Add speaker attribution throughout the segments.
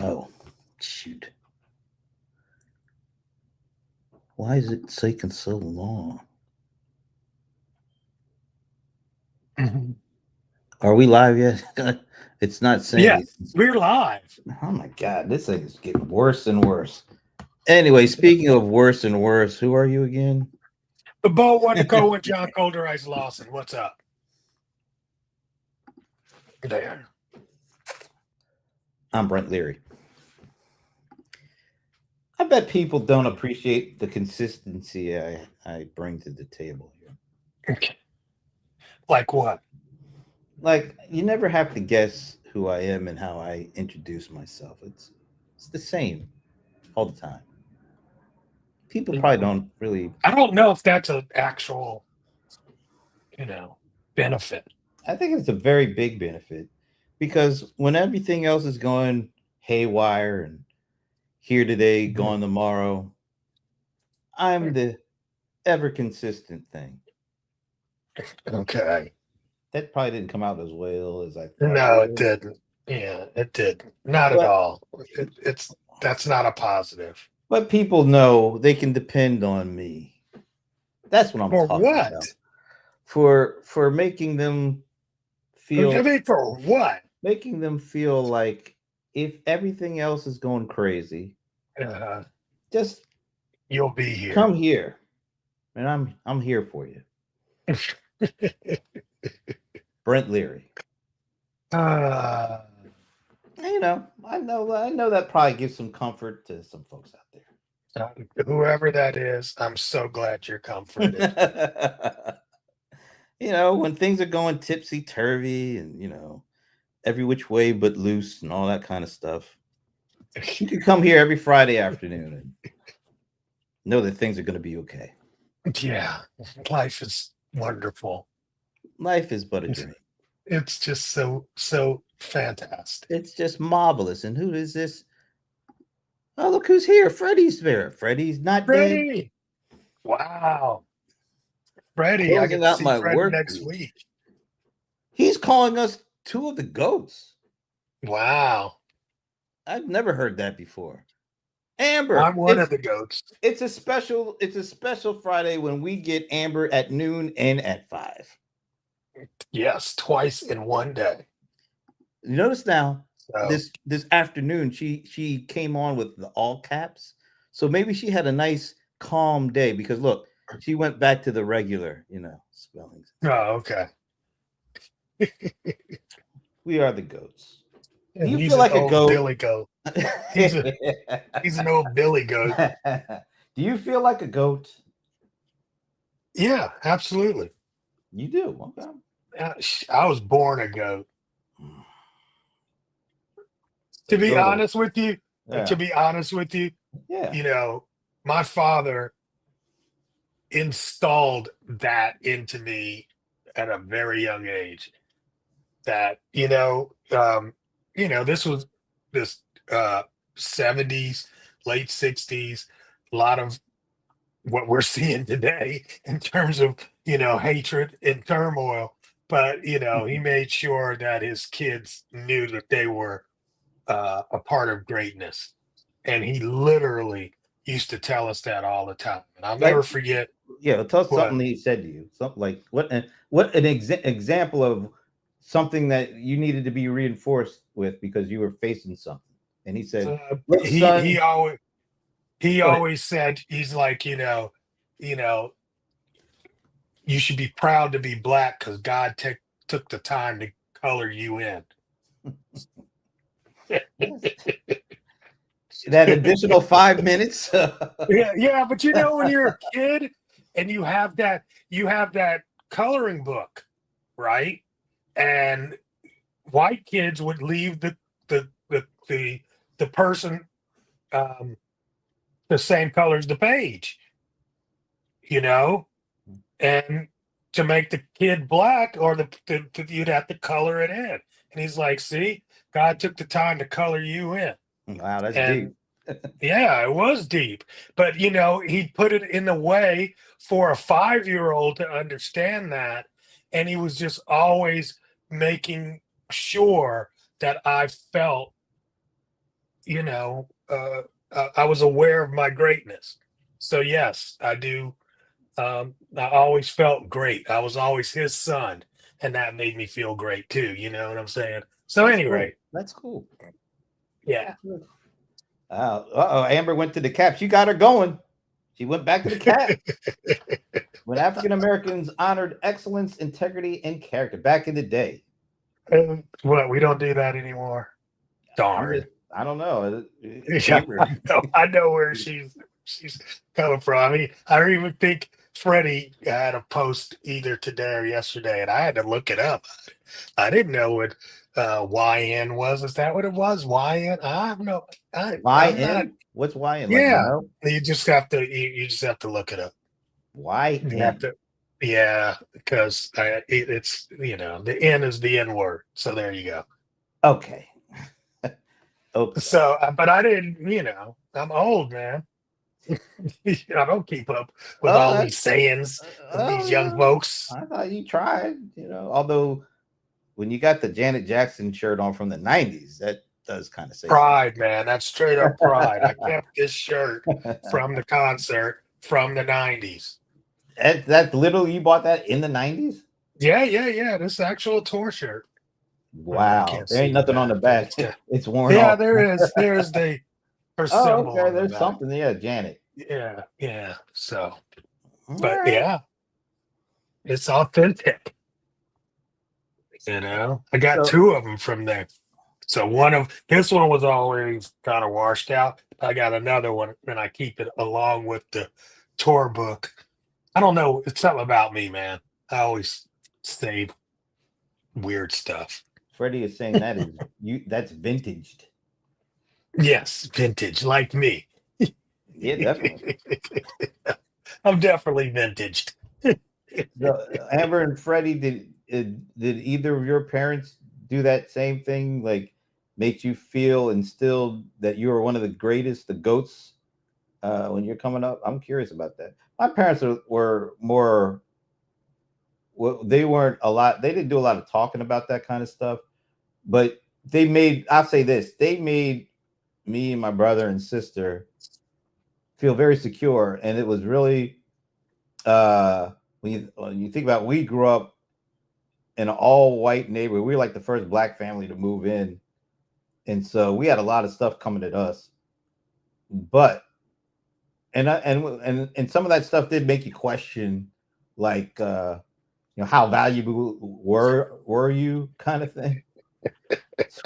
Speaker 1: Oh, shoot. Why is it taking so long?
Speaker 2: Mhm.
Speaker 1: Are we live yet? It's not saying.
Speaker 2: Yes, we're live.
Speaker 1: Oh my God, this thing is getting worse and worse. Anyway, speaking of worse and worse, who are you again?
Speaker 2: The Bo Wonderco and John Colder Ice Lawson. What's up? There.
Speaker 1: I'm Brent Leary. I bet people don't appreciate the consistency I bring to the table here.
Speaker 2: Okay. Like what?
Speaker 1: Like, you never have to guess who I am and how I introduce myself. It's the same all the time. People probably don't really.
Speaker 2: I don't know if that's an actual, you know, benefit.
Speaker 1: I think it's a very big benefit because when everything else is going haywire and here today,
Speaker 2: Mhm.
Speaker 1: gone tomorrow, I'm the ever consistent thing.
Speaker 2: Okay.
Speaker 1: That probably didn't come out as well as I thought it
Speaker 2: No, it
Speaker 1: would.
Speaker 2: didn't. Yeah, it didn't. Not at
Speaker 1: But
Speaker 2: all. It's that's not a positive.
Speaker 1: but people know they can depend on me. That's what I'm
Speaker 2: For
Speaker 1: talking about.
Speaker 2: what?
Speaker 1: For making them
Speaker 2: I
Speaker 1: feel
Speaker 2: mean, for what?
Speaker 1: like if everything else is going crazy,
Speaker 2: Uh,
Speaker 1: just
Speaker 2: you'll be here.
Speaker 1: come here and I'm here for you. Brent Leary.
Speaker 2: uh,
Speaker 1: I know that probably gives some comfort to some folks out
Speaker 2: whoever that is, I'm so glad you're comforted.
Speaker 1: there. When things are going tipsy turvy and every which way but loose and all that kind of stuff. You can come here every Friday afternoon and know that things are going to be okay.
Speaker 2: Yeah, life is wonderful.
Speaker 1: Life is but a
Speaker 2: It's,
Speaker 1: dream.
Speaker 2: it's just so fantastic.
Speaker 1: It's just marvelous. And who is this? Oh, look who's here. Freddie's there. Freddie's not dead.
Speaker 2: Freddie! Wow. Freddie, I get
Speaker 1: Closing
Speaker 2: to
Speaker 1: out
Speaker 2: see
Speaker 1: my
Speaker 2: Freddie
Speaker 1: work
Speaker 2: next
Speaker 1: week.
Speaker 2: week.
Speaker 1: He's calling us two of the goats.
Speaker 2: Wow.
Speaker 1: I've never heard that before. Amber,
Speaker 2: I'm one
Speaker 1: it's
Speaker 2: of the goats.
Speaker 1: it's a special Friday when we get Amber at noon and at 5.
Speaker 2: Yes, twice in one day.
Speaker 1: You notice now
Speaker 2: So
Speaker 1: this afternoon she came on with the all caps. So maybe she had a nice calm day because look, she went back to the regular, spellings and stuff.
Speaker 2: oh, okay.
Speaker 1: We are the goats. Do
Speaker 2: And
Speaker 1: you
Speaker 2: he's
Speaker 1: feel
Speaker 2: an
Speaker 1: like a
Speaker 2: old
Speaker 1: goat?
Speaker 2: Billy goat. He's an old Billy goat.
Speaker 1: Do you feel like a goat?
Speaker 2: Yeah, absolutely.
Speaker 1: You do. Okay.
Speaker 2: I was born a goat.
Speaker 1: A
Speaker 2: To be
Speaker 1: goat.
Speaker 2: honest with you,
Speaker 1: Yeah.
Speaker 2: to be honest with you,
Speaker 1: Yeah.
Speaker 2: you know, my father installed that into me at a very young age. That this was this uh, 70s, late 60s, a lot of what we're seeing today in terms of hatred and turmoil. But he made sure that his kids knew that they were a part of greatness. And he literally used to tell us that all the time. And I'll never
Speaker 1: Like,
Speaker 2: forget
Speaker 1: yeah, tell us
Speaker 2: what
Speaker 1: something that he said to you. Something like what an example of something that you needed to be reinforced with because you were facing something. And he said, "Look,
Speaker 2: he
Speaker 1: son."
Speaker 2: always he
Speaker 1: Go ahead.
Speaker 2: always said, he's like, you know, you should be proud to be black because God took the time to color you in.
Speaker 1: That additional 5 minutes.
Speaker 2: Yeah, yeah, but when you're a kid and you have that coloring book, right? And white kids would leave the person um the same color as the page, you know, and to make the kid black or you'd have to color it in. And he's like, see, God took the time to color you in.
Speaker 1: Wow, that's
Speaker 2: And
Speaker 1: deep.
Speaker 2: yeah, it was deep. But he put it in a way for a 5-year-old to understand that. And he was just always making sure that I felt you know, I was aware of my greatness. So yes, I do. I always felt great. I was always his son, and that made me feel great too. You know what I'm saying? So
Speaker 1: That's cool.
Speaker 2: anyway,
Speaker 1: That's cool.
Speaker 2: yeah.
Speaker 1: Uh-oh, Amber went to the cap. She got her going. She went back to the cap. When African Americans honored excellence, integrity, and character back in the day.
Speaker 2: What, we don't do that anymore?
Speaker 1: I'm
Speaker 2: Darn.
Speaker 1: just, I don't know.
Speaker 2: Yeah,
Speaker 1: Amber.
Speaker 2: I know where she's coming from. I mean, I even think Freddie had a post either today or yesterday, and I had to look it up. I didn't know what YN was. Is that what it was? YN? I have no. I'm not.
Speaker 1: YN? What's YN? Like, you
Speaker 2: Yeah,
Speaker 1: know?
Speaker 2: you just have to. You just have to look it up. You have
Speaker 1: YN.
Speaker 2: to. Yeah, because it's the N is the N word. So there you go.
Speaker 1: Okay. Okay.
Speaker 2: So, but I didn't. I'm old, man. I don't keep up with
Speaker 1: Oh,
Speaker 2: all these sayings of these young
Speaker 1: oh,
Speaker 2: folks.
Speaker 1: I thought you tried, although when you got the Janet Jackson shirt on from the 90s, that does kind of say something.
Speaker 2: Pride, man. That's straight up pride. I kept this shirt from the concert from the 90s.
Speaker 1: That literally, you bought that in the 90s?
Speaker 2: Yeah, yeah, yeah. This actual tour shirt. Well, you
Speaker 1: Wow.
Speaker 2: can't
Speaker 1: There
Speaker 2: see
Speaker 1: ain't
Speaker 2: the
Speaker 1: nothing on the
Speaker 2: back, but
Speaker 1: back.
Speaker 2: yeah.
Speaker 1: It's worn
Speaker 2: Yeah,
Speaker 1: off.
Speaker 2: there is. There's the her
Speaker 1: Oh,
Speaker 2: symbol
Speaker 1: okay.
Speaker 2: on the
Speaker 1: There's
Speaker 2: back.
Speaker 1: something. Yeah, Janet.
Speaker 2: Yeah, yeah. So,
Speaker 1: All
Speaker 2: but
Speaker 1: right.
Speaker 2: yeah, it's authentic. I got
Speaker 1: So,
Speaker 2: two of them from there. So one of this one was always kind of washed out. I got another one, and I keep it along with the tour book. I don't know. It's something about me, man. I always save weird stuff.
Speaker 1: Freddie is saying that is you. That's vintaged.
Speaker 2: Yes, vintage, like me.
Speaker 1: Yeah, definitely.
Speaker 2: I'm definitely vintaged.
Speaker 1: Amber and Freddie, did either of your parents do that same thing? Like, make you feel instilled that you were one of the greatest, the goats, when you're coming up? I'm curious about that. My parents were more. Well, they weren't a lot. They didn't do a lot of talking about that kind of stuff, but they made. I'll say this: they made me and my brother and sister feel very secure, and it was really when you think about it, we grew up in an all white neighborhood. We were like the first black family to move in, and so we had a lot of stuff coming at us. But and some of that stuff did make you question, like how valuable were you, kind of thing.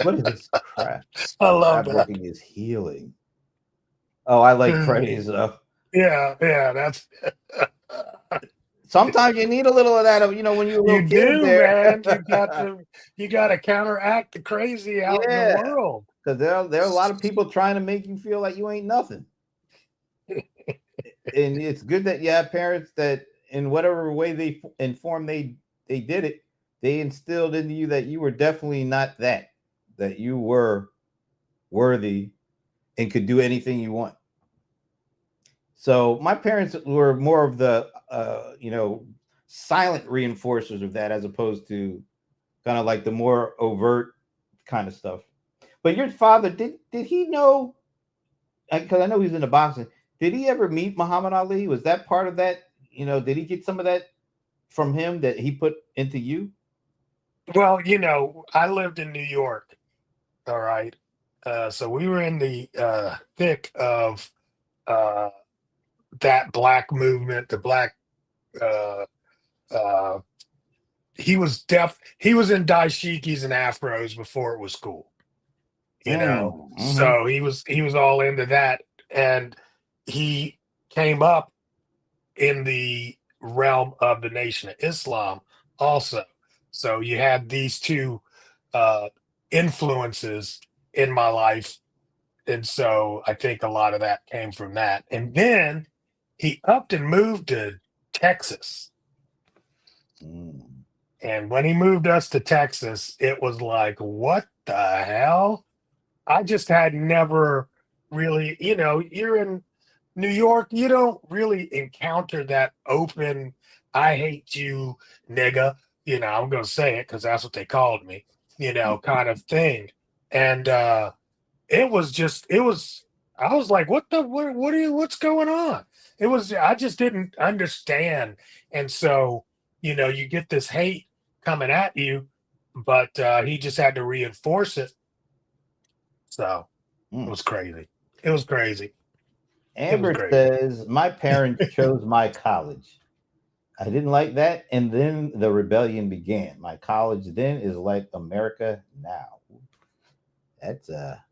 Speaker 1: What is this crap?
Speaker 2: I love that.
Speaker 1: Scrapbooking is healing. Oh, I like Freddie's.
Speaker 2: Yeah, yeah, that's
Speaker 1: Sometimes you need a little of that. When you're a
Speaker 2: you
Speaker 1: little kid
Speaker 2: do,
Speaker 1: there.
Speaker 2: man. You got to counteract the crazy out in the
Speaker 1: Yeah,
Speaker 2: world.
Speaker 1: because there are a lot of people trying to make you feel like you ain't nothing. And it's good that you have parents that, in whatever way they inform they did it, they instilled into you that you were definitely not that you were worthy and could do anything you want. So my parents were more of the silent reinforcers of that, as opposed to kind of like the more overt kind of stuff. But your father, did he know? Because I know he's into boxing. Did he ever meet Muhammad Ali? Was that part of that? Did he get some of that from him that he put into you?
Speaker 2: Well, I lived in New York. All right. So we were in the thick of uh, that black movement, the black. Uh, uh, he was in dashikis and afros before it was cool.
Speaker 1: Mm-hmm.
Speaker 2: So he was all into that, and he came up in the realm of the Nation of Islam also. So you had these two uh, influences in my life. And so I think a lot of that came from that. And then he upped and moved to Texas.
Speaker 1: Mm.
Speaker 2: And when he moved us to Texas, it was like, what the hell? I just had never really, you're in New York, you don't really encounter that open, I hate you, nigga. I'm going to say it because that's what they called me, kind of thing. And it was just it was I was like, what are you what's going on? It was I just didn't understand. And so, you get this hate coming at you, but he just had to reinforce it. So it
Speaker 1: Mm.
Speaker 2: was crazy. It was crazy. It was
Speaker 1: Amber
Speaker 2: crazy.
Speaker 1: says, my parents chose my college. I didn't like that. And then the rebellion began. My college then is like America now. That's a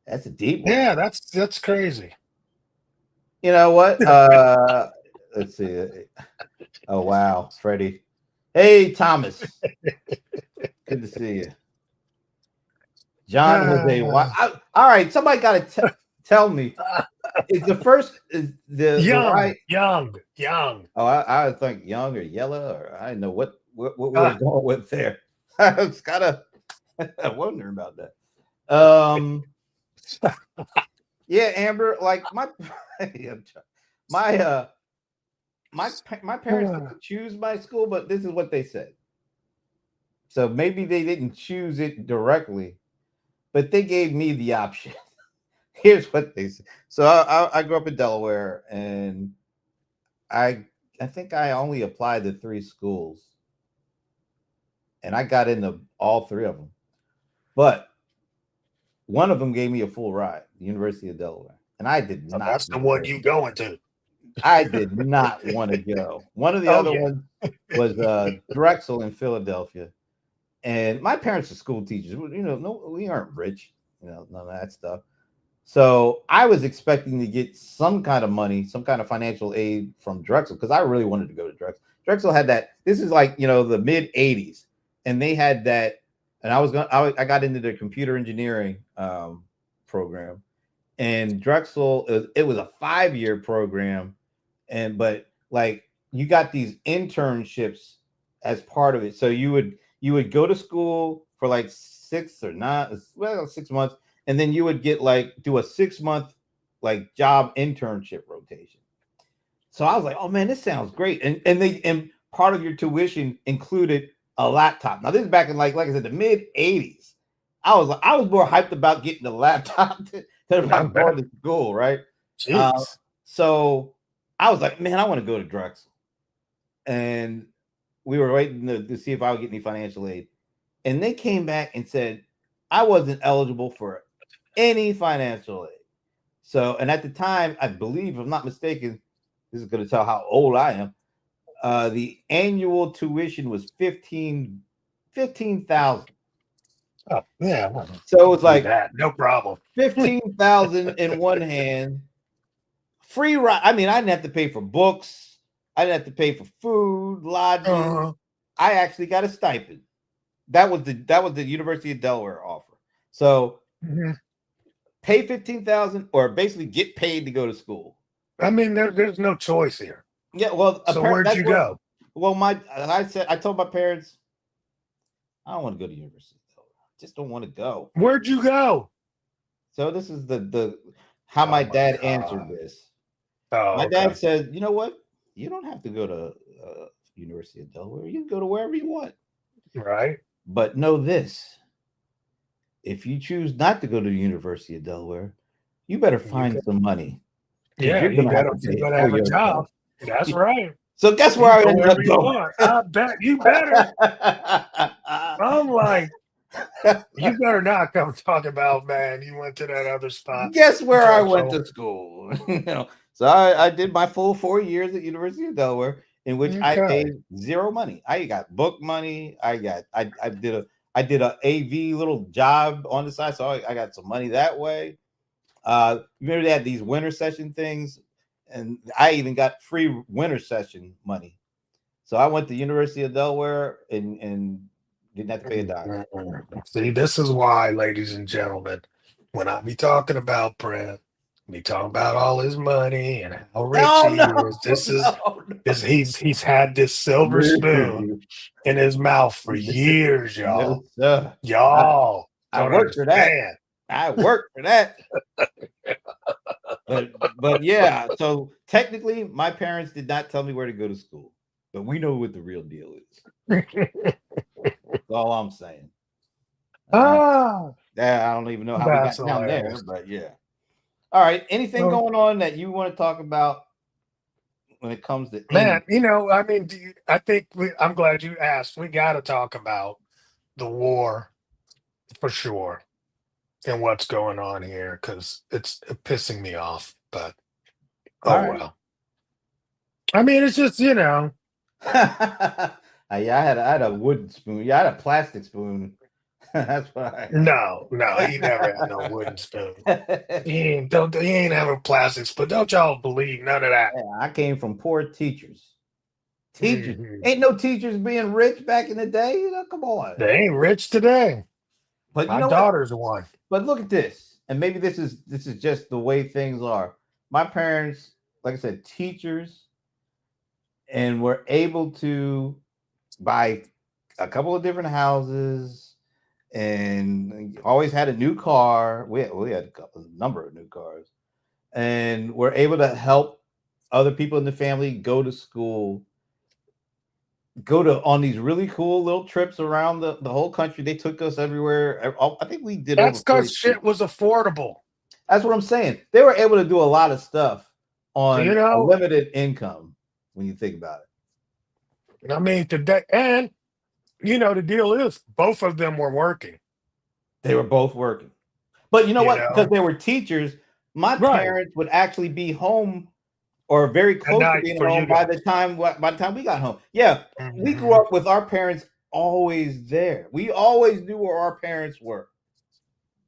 Speaker 1: that's a deep one.
Speaker 2: Yeah, that's crazy.
Speaker 1: You know what? Let's see. Oh wow, Freddie. Hey Thomas. Good to see you. John was a
Speaker 2: Ah,
Speaker 1: all right, somebody gotta tell me. Is the first is the
Speaker 2: young,
Speaker 1: right?
Speaker 2: young, young.
Speaker 1: Oh, I would think young or yellow, or I didn't know what we were
Speaker 2: Ah,
Speaker 1: going with there. I was kind of wondering about that. Yeah, Amber, like my my parents
Speaker 2: ah.
Speaker 1: didn't choose my school, but this is what they said. So maybe they didn't choose it directly, but they gave me the option. Here's what they said. So I grew up in Delaware, and I I think I only applied to three schools, and I got into all three of them. But one of them gave me a full ride, the University of Delaware, and I did
Speaker 2: So
Speaker 1: not
Speaker 2: that's the
Speaker 1: want to
Speaker 2: one
Speaker 1: go.
Speaker 2: you going to.
Speaker 1: I did not want to go. One of the
Speaker 2: Oh
Speaker 1: other
Speaker 2: yeah.
Speaker 1: ones was Drexel in Philadelphia, and my parents are school teachers. No, we aren't rich, none of that stuff. So I was expecting to get some kind of money, some kind of financial aid from Drexel because I really wanted to go to Drexel. Drexel had that. This is like the mid '80s, and they had that. And I got into the computer engineering program, and Drexel it was a 5-year program, but like you got these internships as part of it. So you would go to school for like 6 months, and then you would get like do a 6 month like job internship rotation. So I was like, oh man, this sounds great. And part of your tuition included a laptop. Now this is back in like I said, the mid 80s. I was more hyped about getting the laptop than
Speaker 2: I
Speaker 1: about going
Speaker 2: bet.
Speaker 1: to school, right? Uh,
Speaker 2: Jeez.
Speaker 1: so I was like, man, I want to go to Drexel. And we were waiting to see if I would get any financial aid. And they came back and said I wasn't eligible for any financial aid. So, and at the time, I believe, if I'm not mistaken, this is going to tell how old I am. The annual tuition was 15,000.
Speaker 2: Oh yeah. Well,
Speaker 1: So it
Speaker 2: I
Speaker 1: was
Speaker 2: can do
Speaker 1: like
Speaker 2: that. No problem.
Speaker 1: 15,000 in one hand, free ride. I mean, I didn't have to pay for books. I didn't have to pay for food, lodging.
Speaker 2: Uh,
Speaker 1: I actually got a stipend. That was the University of Delaware offer. So
Speaker 2: mhm.
Speaker 1: pay 15,000 or basically get paid to go to school.
Speaker 2: I mean, there's no choice here.
Speaker 1: Yeah, well,
Speaker 2: So where'd
Speaker 1: that's
Speaker 2: you
Speaker 1: what.
Speaker 2: go?
Speaker 1: Well, I told my parents I don't want to go to university. I just don't want to go.
Speaker 2: Where'd you go?
Speaker 1: So this is the how my
Speaker 2: Oh my
Speaker 1: dad answered
Speaker 2: god.
Speaker 1: this.
Speaker 2: Oh
Speaker 1: My dad
Speaker 2: okay.
Speaker 1: said, "You know what? You don't have to go to University of Delaware. You can go to wherever you want.
Speaker 2: Right.
Speaker 1: But know this: if you choose not to go to the University of Delaware, you better
Speaker 2: You
Speaker 1: find
Speaker 2: got,
Speaker 1: some money because
Speaker 2: yeah.
Speaker 1: you're
Speaker 2: You
Speaker 1: going to have
Speaker 2: better
Speaker 1: to
Speaker 2: you
Speaker 1: pay
Speaker 2: better
Speaker 1: for
Speaker 2: have a
Speaker 1: yourself."
Speaker 2: job. That's right.
Speaker 1: So guess
Speaker 2: You
Speaker 1: where
Speaker 2: can
Speaker 1: I
Speaker 2: go
Speaker 1: ended up
Speaker 2: wherever you
Speaker 1: going?
Speaker 2: want. I bet you better. I'm like, you better not come talk about, man, you went to that other spot.
Speaker 1: Guess where I went
Speaker 2: Drexel.
Speaker 1: to school? So I did my full 4 years at University of Delaware, in which I
Speaker 2: Okay.
Speaker 1: paid zero money. I got book money. I did a AV little job on the side, so I got some money that way. Remember they had these winter session things, and I even got free winter session money. So I went to University of Delaware and didn't have to pay a dime.
Speaker 2: See, this is why, ladies and gentlemen, when I be talking about Brent, be talking about all his money and how rich
Speaker 1: Oh
Speaker 2: he
Speaker 1: no,
Speaker 2: is. This is
Speaker 1: no,
Speaker 2: this he's had this silver spoon
Speaker 1: no.
Speaker 2: in his mouth for years,
Speaker 1: No,
Speaker 2: y'all.
Speaker 1: sir. I,
Speaker 2: Y'all
Speaker 1: I
Speaker 2: don't
Speaker 1: worked for that.
Speaker 2: understand.
Speaker 1: I worked for that. But yeah, so technically my parents did not tell me where to go to school. But we know what the real deal is. That's all I'm saying. All right.
Speaker 2: Ah.
Speaker 1: Yeah, I don't even know how we
Speaker 2: That's
Speaker 1: got down there,
Speaker 2: hilarious.
Speaker 1: but yeah. All right. Anything
Speaker 2: Well,
Speaker 1: going on that you want to talk about when it comes to
Speaker 2: man,
Speaker 1: any?
Speaker 2: I mean, I think I'm glad you asked. We got to talk about the war for sure and what's going on here because it's pissing me off. But
Speaker 1: All
Speaker 2: oh
Speaker 1: right.
Speaker 2: well. I mean, it's just
Speaker 1: Yeah, I had a wooden spoon. Yeah, I had a plastic spoon. That's what I
Speaker 2: no, no, he never had no wooden spoon.
Speaker 1: had.
Speaker 2: He ain't having plastics, but don't y'all believe none of that.
Speaker 1: Yeah, I came from poor teachers. Teachers
Speaker 2: Hmm.
Speaker 1: ain't no teachers being rich back in the day. Come on.
Speaker 2: They ain't rich today.
Speaker 1: But you
Speaker 2: My
Speaker 1: know what?
Speaker 2: daughter's one.
Speaker 1: But look at this, and maybe this is just the way things are. My parents, like I said, teachers, and were able to buy a couple of different houses, and always had a new car. We had a number of new cars, and were able to help other people in the family go to school, go to on these really cool little trips around the whole country. They took us everywhere. I think we did
Speaker 2: That's
Speaker 1: over
Speaker 2: because
Speaker 1: 40
Speaker 2: shit
Speaker 1: states.
Speaker 2: was affordable.
Speaker 1: That's what I'm saying. They were able to do a lot of stuff
Speaker 2: You
Speaker 1: on a
Speaker 2: know,
Speaker 1: limited income when you think about it.
Speaker 2: I mean, today, and the deal is both of them were working.
Speaker 1: They were both working. But you know
Speaker 2: You
Speaker 1: what? Because
Speaker 2: know,
Speaker 1: they were teachers, my
Speaker 2: right
Speaker 1: parents would actually be home or very
Speaker 2: at
Speaker 1: close to
Speaker 2: night
Speaker 1: being
Speaker 2: for you
Speaker 1: home by
Speaker 2: guys.
Speaker 1: the time we got home. Yeah, we grew
Speaker 2: Hmm.
Speaker 1: up with our parents always there. We always knew where our parents were.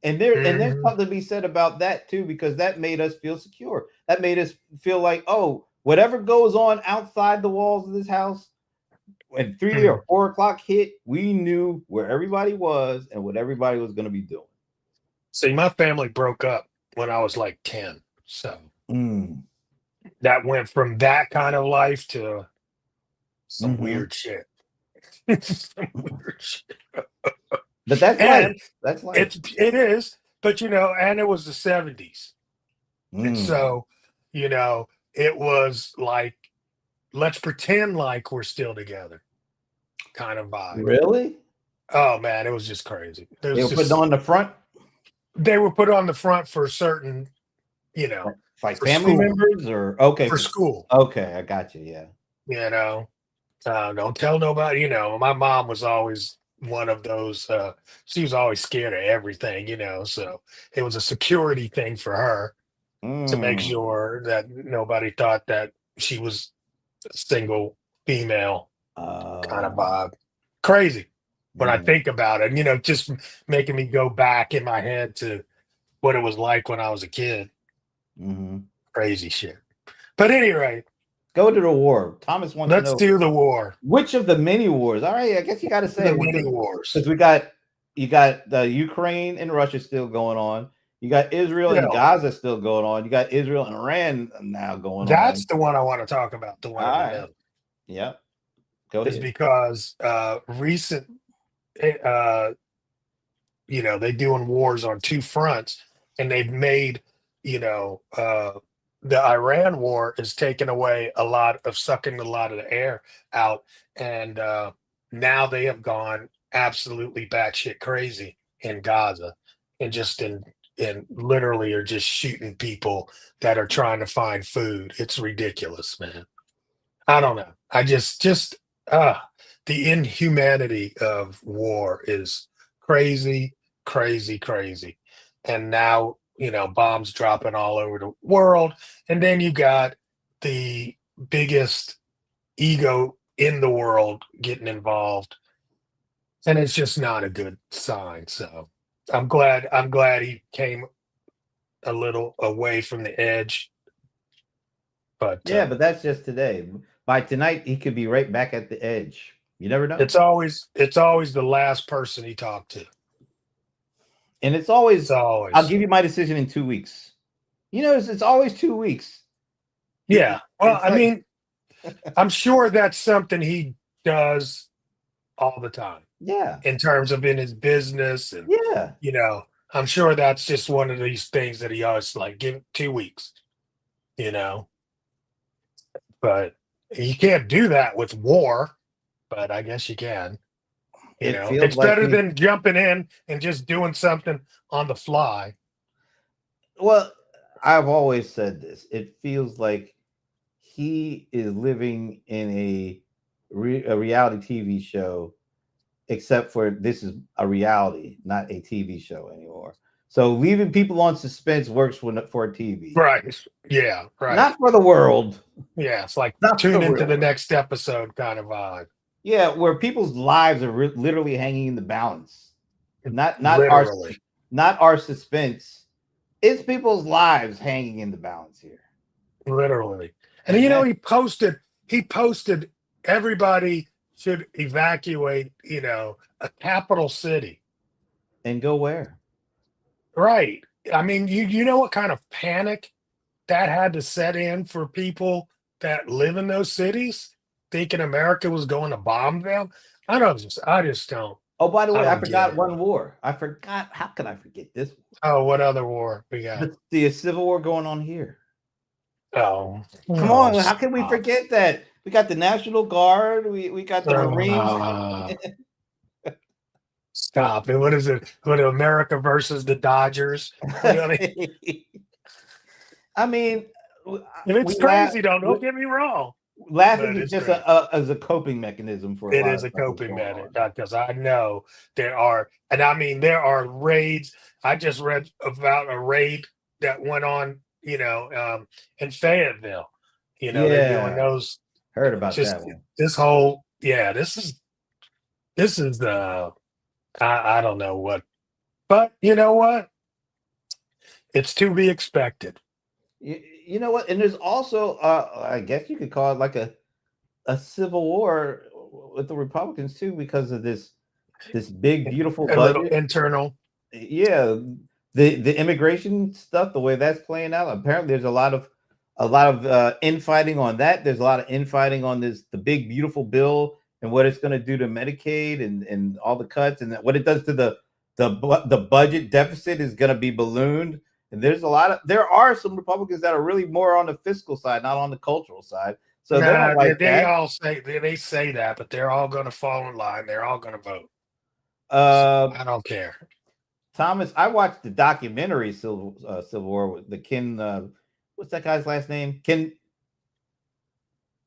Speaker 1: And there's
Speaker 2: Hmm.
Speaker 1: something to be said about that too, because that made us feel secure. That made us feel like, oh, whatever goes on outside the walls of this house, when 3 or 4 o'clock hit, we knew where everybody was and what everybody was going to be doing.
Speaker 2: See, my family broke up when I was like 10. So
Speaker 1: Mm.
Speaker 2: that went from that kind of life to some
Speaker 1: Hmm.
Speaker 2: weird shit. Some weird shit.
Speaker 1: But that's life.
Speaker 2: And
Speaker 1: That's life.
Speaker 2: it is, but and it was the 70s. And
Speaker 1: Mm.
Speaker 2: so, it was like, let's pretend like we're still together kind of vibe.
Speaker 1: Really?
Speaker 2: Oh man, it was just crazy. It
Speaker 1: They
Speaker 2: was
Speaker 1: were putting
Speaker 2: just
Speaker 1: on the front,
Speaker 2: they were put on the front for certain, you know,
Speaker 1: like
Speaker 2: for
Speaker 1: family
Speaker 2: school.
Speaker 1: members, or okay
Speaker 2: For
Speaker 1: for
Speaker 2: school.
Speaker 1: okay, I got you. Yeah.
Speaker 2: You know. Don't tell nobody, my mom was always one of those she was always scared of everything, so it was a security thing for her to make
Speaker 1: Mm.
Speaker 2: sure that nobody thought that she was a single female kind of
Speaker 1: Uh,
Speaker 2: vibe. Crazy when I
Speaker 1: mm,
Speaker 2: think about it, just making me go back in my head to what it was like when I was a kid.
Speaker 1: hmm.
Speaker 2: Crazy shit. But anyway,
Speaker 1: Go to the war. Thomas wants to
Speaker 2: let's
Speaker 1: know
Speaker 2: do the war,
Speaker 1: which of the many wars. All right, I guess you got to say
Speaker 2: the
Speaker 1: it with
Speaker 2: mini
Speaker 1: the
Speaker 2: wars.
Speaker 1: because we got you got the Ukraine and Russia still going on. You got Israel and
Speaker 2: Yeah,
Speaker 1: Gaza still going on. You got Israel and Iran now going
Speaker 2: that's
Speaker 1: on.
Speaker 2: the one I want to talk about, the one
Speaker 1: All
Speaker 2: in the
Speaker 1: right.
Speaker 2: middle,
Speaker 1: Yep. Go
Speaker 2: is
Speaker 1: ahead.
Speaker 2: because uh, they doing wars on two fronts, and they've made, you know, uh, the Iran war is taking away sucking a lot of the air out, and now they have gone absolutely batshit crazy in Gaza, and just in literally are just shooting people that are trying to find food. It's ridiculous, man. I don't know. I just uh the inhumanity of war is crazy, crazy, crazy. And now, bombs dropping all over the world. And then you got the biggest ego in the world getting involved. And it's just not a good sign. So I'm glad he came a little away from the edge. But
Speaker 1: Yeah, but that's just today. By tonight, he could be right back at the edge. You never know.
Speaker 2: it's always the last person he talked to.
Speaker 1: And it's
Speaker 2: It's
Speaker 1: always, I'll
Speaker 2: always.
Speaker 1: give you my decision in 2 weeks. It's always 2 weeks.
Speaker 2: Yeah. Well,
Speaker 1: It's
Speaker 2: I
Speaker 1: like,
Speaker 2: mean, I'm sure that's something he does all the time
Speaker 1: yeah,
Speaker 2: in terms of in his business. And,
Speaker 1: yeah.
Speaker 2: you know, I'm sure that's just one of these things that he always like, give it 2 weeks, you know, but you can't do that with war, but I guess you can. You
Speaker 1: It
Speaker 2: know,
Speaker 1: feels
Speaker 2: it's
Speaker 1: like
Speaker 2: better
Speaker 1: he.
Speaker 2: than jumping in and just doing something on the fly.
Speaker 1: Well, I've always said this. It feels like he is living in a reality TV show, except for this is a reality, not a TV show anymore. So leaving people on suspense works for TV,
Speaker 2: Right. Yeah. Right.
Speaker 1: not for the world,
Speaker 2: Yeah. It's like
Speaker 1: not for the
Speaker 2: tune into
Speaker 1: real
Speaker 2: the
Speaker 1: world.
Speaker 2: next episode kind of vibe.
Speaker 1: Yeah, where people's lives are literally hanging in the balance. Not
Speaker 2: Literally.
Speaker 1: not our suspense. It's people's lives hanging in the balance here,
Speaker 2: Literally. And
Speaker 1: and that
Speaker 2: he posted everybody should evacuate, a capital city.
Speaker 1: and go where?
Speaker 2: Right. I mean, you know what kind of panic that had to set in for people that live in those cities, thinking America was going to bomb them. I just don't
Speaker 1: Oh, by the
Speaker 2: I
Speaker 1: way, I
Speaker 2: don't get
Speaker 1: forgot
Speaker 2: it.
Speaker 1: one war. I forgot. How could I forget this?
Speaker 2: Oh, what other war we got?
Speaker 1: The Civil War going on here.
Speaker 2: Oh,
Speaker 1: Come
Speaker 2: no,
Speaker 1: on, how can we
Speaker 2: stop.
Speaker 1: forget that? We got the National Guard. We got the Marines.
Speaker 2: Uh, Stop. And what is it? What America versus the Dodgers? What do I mean?
Speaker 1: I mean,
Speaker 2: And it's
Speaker 1: we laugh.
Speaker 2: crazy, though. Don't get me wrong,
Speaker 1: Laughing
Speaker 2: but
Speaker 1: is
Speaker 2: it's
Speaker 1: just
Speaker 2: crazy.
Speaker 1: as a coping mechanism for a
Speaker 2: It
Speaker 1: lot
Speaker 2: is
Speaker 1: of
Speaker 2: a
Speaker 1: stuff that's
Speaker 2: coping
Speaker 1: going
Speaker 2: method
Speaker 1: on.
Speaker 2: because I know there are, and I mean there are raids. I just read about a raid that went on, in Fayetteville. They're doing
Speaker 1: Yeah,
Speaker 2: those.
Speaker 1: heard about
Speaker 2: Just
Speaker 1: that one.
Speaker 2: this whole, yeah. This is the. I don't know what, but you know what? It's to be expected.
Speaker 1: You know what? And there's also, I guess you could call it like a civil war with the Republicans too, because of this big beautiful
Speaker 2: A little
Speaker 1: budget.
Speaker 2: internal.
Speaker 1: Yeah, the immigration stuff, the way that's playing out. Apparently, there's a lot of infighting on that. There's a lot of infighting on the big beautiful bill and what it's going to do to Medicaid and all the cuts and what it does to the budget deficit is going to be ballooned. And there are some Republicans that are really more on the fiscal side, not on the cultural side. So they don't
Speaker 2: Nah, they,
Speaker 1: like
Speaker 2: they
Speaker 1: that.
Speaker 2: all say they say that, but they're all going to fall in line. They're all going to vote. So
Speaker 1: Uh,
Speaker 2: I don't care.
Speaker 1: Thomas, I watched the documentary Civil War with the Ken. What's that guy's last name? Ken.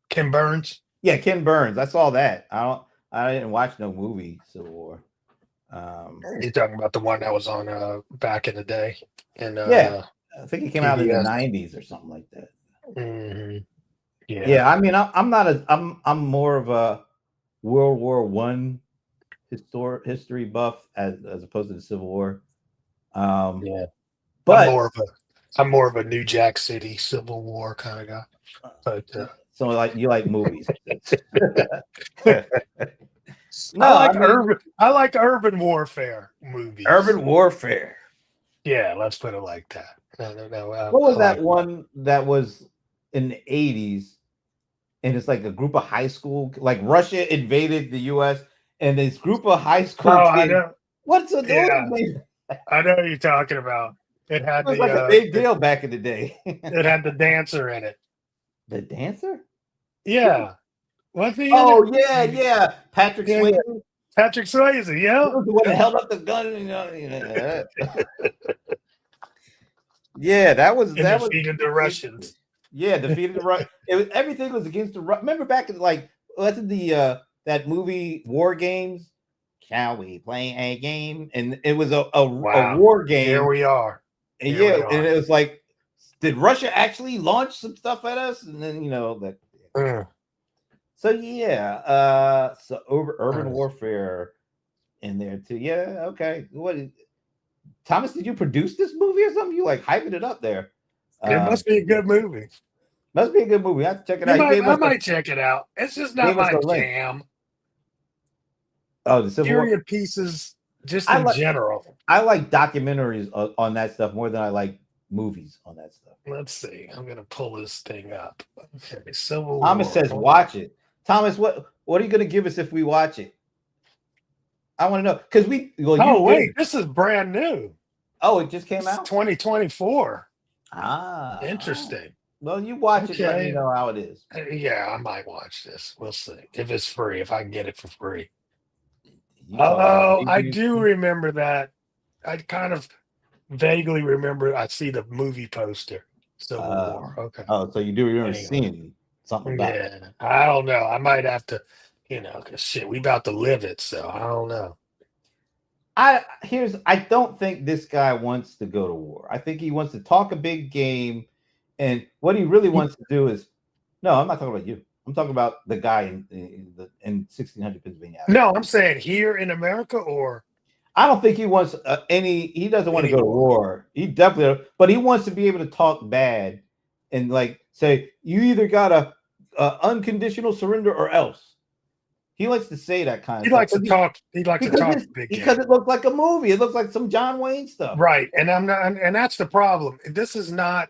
Speaker 2: Kim Burns.
Speaker 1: Yeah, Ken Burns. I saw that. I didn't watch no movie Civil War.
Speaker 2: You're talking about the one that was on back in the day in
Speaker 1: Yeah, I think it came out in the
Speaker 2: PBS.
Speaker 1: '90s or something like that.
Speaker 2: Yeah,
Speaker 1: Yeah, I mean, I'm not a I'm more of a World War One history buff as opposed to the Civil War. Um,
Speaker 2: yeah. I'm
Speaker 1: but
Speaker 2: more of a I'm more of a New Jack City Civil War kind of guy. But
Speaker 1: so like you like movies.
Speaker 2: I
Speaker 1: No, I
Speaker 2: like
Speaker 1: mean
Speaker 2: urban warfare movies.
Speaker 1: urban warfare.
Speaker 2: Yeah, let's put it like that. No,
Speaker 1: What
Speaker 2: I
Speaker 1: was that
Speaker 2: like that.
Speaker 1: one that was in the '80s? And it's like a group of high school, like Russia invaded the U.S. and this group of high school
Speaker 2: Oh, I
Speaker 1: kids.
Speaker 2: know.
Speaker 1: What's the
Speaker 2: Yeah,
Speaker 1: it
Speaker 2: I know what you're talking about. It had
Speaker 1: was
Speaker 2: the
Speaker 1: like a big deal back in the day.
Speaker 2: it had the dancer in it.
Speaker 1: The dancer?
Speaker 2: Yeah, was he in
Speaker 1: Oh
Speaker 2: it?
Speaker 1: yeah, yeah. Patrick
Speaker 2: Yeah, yeah.
Speaker 1: Swayze.
Speaker 2: Patrick Swayze.
Speaker 1: He
Speaker 2: Yeah,
Speaker 1: was the one that
Speaker 2: yeah.
Speaker 1: held up the gun. Yeah,
Speaker 2: And
Speaker 1: that was
Speaker 2: defeated the Russians.
Speaker 1: yeah, defeated the Rus. It was everything was against the Remember back in like wasn't the that movie War Games? Shall we play a game? And it was a
Speaker 2: Wow.
Speaker 1: war
Speaker 2: Here
Speaker 1: game.
Speaker 2: we are.
Speaker 1: And
Speaker 2: Here
Speaker 1: yeah,
Speaker 2: we
Speaker 1: and
Speaker 2: are.
Speaker 1: it was like, did Russia actually launch some stuff at us? And then that.
Speaker 2: Mm,
Speaker 1: So yeah, so urban
Speaker 2: mm.
Speaker 1: warfare in there too. Yeah, okay. Thomas? Did you produce this movie or something? You like hyping it up there?
Speaker 2: It must be a
Speaker 1: Yeah,
Speaker 2: good movie.
Speaker 1: must be a good movie. I have to check it out.
Speaker 2: I might check it out. It's just not
Speaker 1: Gave us
Speaker 2: my
Speaker 1: a link.
Speaker 2: jam.
Speaker 1: Oh, the Civil War.
Speaker 2: Period pieces, just
Speaker 1: I
Speaker 2: in
Speaker 1: like
Speaker 2: general.
Speaker 1: I like documentaries on that stuff more than I like movies on that stuff.
Speaker 2: Let's see. I'm gonna pull this thing up. Okay, Civil
Speaker 1: Thomas
Speaker 2: War.
Speaker 1: says,
Speaker 2: Hold on.
Speaker 1: watch it. Thomas, what are you going to give us if we watch it? I want to know because
Speaker 2: Oh,
Speaker 1: you
Speaker 2: wait,
Speaker 1: did.
Speaker 2: this is brand new.
Speaker 1: Oh, it just came
Speaker 2: It's
Speaker 1: out.
Speaker 2: 2024.
Speaker 1: Ah,
Speaker 2: Interesting.
Speaker 1: well, you watch it. Let me
Speaker 2: Okay.
Speaker 1: know how it is.
Speaker 2: Yeah, I might watch this. We'll see if it's free. If I can get it for free.
Speaker 1: You talking about
Speaker 2: Oh, I
Speaker 1: babies?
Speaker 2: do remember that. I kind of vaguely remember. I see the movie poster, Civil War. Okay.
Speaker 1: Oh, so you do remember
Speaker 2: Anyway,
Speaker 1: seeing something about it?
Speaker 2: yeah, I don't know. I might have to, 'cause shit, we about to live it, so I don't know.
Speaker 1: I don't think this guy wants to go to war. I think he wants to talk a big game, and what he really wants to do is no. I'm not talking about you. I'm talking about the guy in 1600 Pennsylvania Avenue.
Speaker 2: No, I'm saying here in America or
Speaker 1: I don't think he wants any. He doesn't want to go to
Speaker 2: anywhere.
Speaker 1: war. He definitely, but he wants to be able to talk bad and like say you either got a unconditional surrender or else. He likes to say that kind of
Speaker 2: He
Speaker 1: stuff
Speaker 2: likes to talk. He likes to talk the big
Speaker 1: because
Speaker 2: game.
Speaker 1: it looks like a movie. It looks like some John Wayne stuff.
Speaker 2: Right. And I'm not, and that's the problem. This is not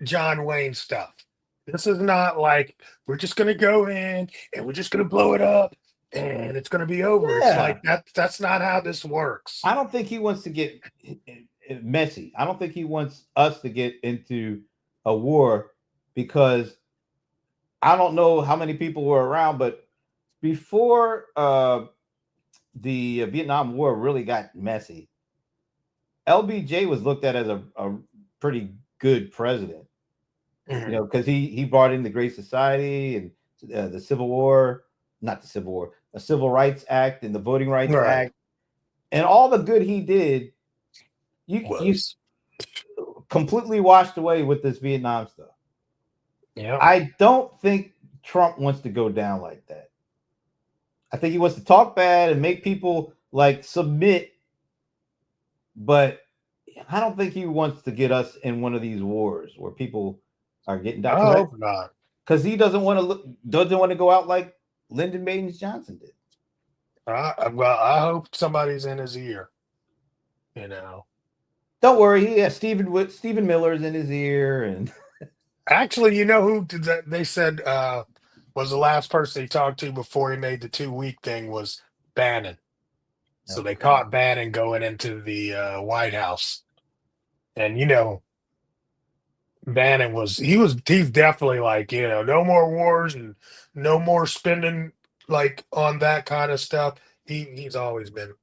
Speaker 2: John Wayne stuff. This is not like we're just gonna go in and we're just gonna blow it up and it's gonna be over. It's
Speaker 1: Yeah,
Speaker 2: like that's not how this works.
Speaker 1: I don't think he wants to get messy. I don't think he wants us to get into a war because I don't know how many people were around, but before the Vietnam War really got messy, LBJ was looked at as a pretty good president,
Speaker 2: Mhm.
Speaker 1: because he brought in the Great Society and the Civil War, not the Civil War, the Civil Rights Act and the Voting Rights
Speaker 2: Right.
Speaker 1: Act, and all the good he did, you
Speaker 2: Was.
Speaker 1: completely washed away with this Vietnam stuff.
Speaker 2: Yeah.
Speaker 1: I don't think Trump wants to go down like that. I think he wants to talk bad and make people like submit, but I don't think he wants to get us in one of these wars where people are getting
Speaker 2: I
Speaker 1: down
Speaker 2: hope not.
Speaker 1: because he doesn't want to go out like Lyndon Baines Johnson did.
Speaker 2: Well, I hope somebody's in his ear, you know.
Speaker 1: Don't worry, he has Stephen Miller's in his ear, and
Speaker 2: Actually, you know who did that they said was the last person he talked to before he made the 2 week thing was Bannon. So
Speaker 1: oh
Speaker 2: they
Speaker 1: god,
Speaker 2: caught Bannon going into the White House. And Bannon he's definitely like, no more wars and no more spending like on that kind of stuff. He's always been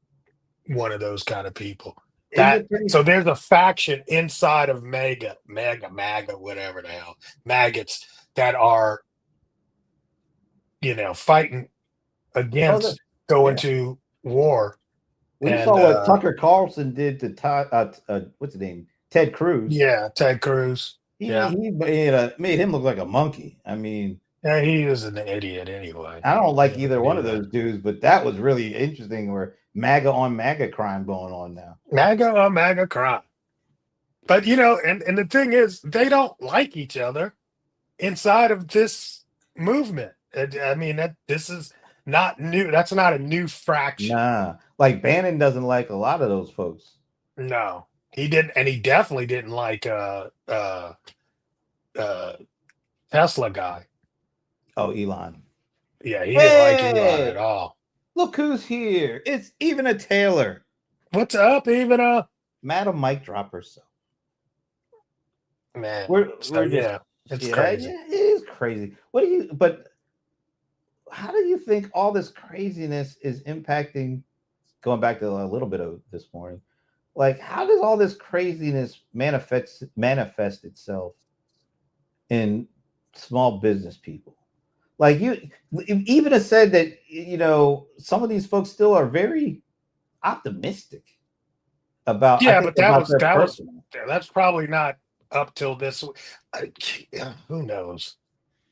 Speaker 2: one of those kind of people.
Speaker 1: isn't
Speaker 2: That
Speaker 1: it pretty?
Speaker 2: so there's a faction inside of MAGA, whatever the hell, maggots that are, fighting
Speaker 1: Oh, look,
Speaker 2: against going
Speaker 1: yeah.
Speaker 2: to war.
Speaker 1: We
Speaker 2: And
Speaker 1: saw what Tucker Carlson did to what's his name, Ted Cruz.
Speaker 2: yeah, Ted Cruz. Yeah.
Speaker 1: He made him look like a monkey. I mean,
Speaker 2: Yeah, he is an idiot anyway.
Speaker 1: I don't like either
Speaker 2: We
Speaker 1: one
Speaker 2: knew
Speaker 1: of
Speaker 2: that.
Speaker 1: those dudes, but that was really interesting. Where MAGA on MAGA crime going on now.
Speaker 2: MAGA crime. But and the thing is, they don't like each other inside of this movement. I mean that this is not new. That's not a new fraction.
Speaker 1: Nah, like Bannon doesn't like a lot of those folks.
Speaker 2: No, he didn't, and he definitely didn't like uh Tesla guy.
Speaker 1: Oh, Elon.
Speaker 2: Yeah, he didn't like Elon at
Speaker 1: Hey,
Speaker 2: all.
Speaker 1: look who's here! It's even a Taylor,
Speaker 2: What's up, even
Speaker 1: Madam Mike Drop herself.
Speaker 2: man? So
Speaker 1: We're just
Speaker 2: yeah, it's
Speaker 1: yeah,
Speaker 2: crazy.
Speaker 1: yeah, it is crazy. What do you? But how do you think all this craziness is impacting? Going back to a little bit of this morning, like how does all this craziness manifest itself in small business people? Like you even have said that some of these folks still are very optimistic about I
Speaker 2: Yeah,
Speaker 1: think
Speaker 2: but
Speaker 1: about their
Speaker 2: that was
Speaker 1: personal.
Speaker 2: that's probably not up till this. Yeah, who knows?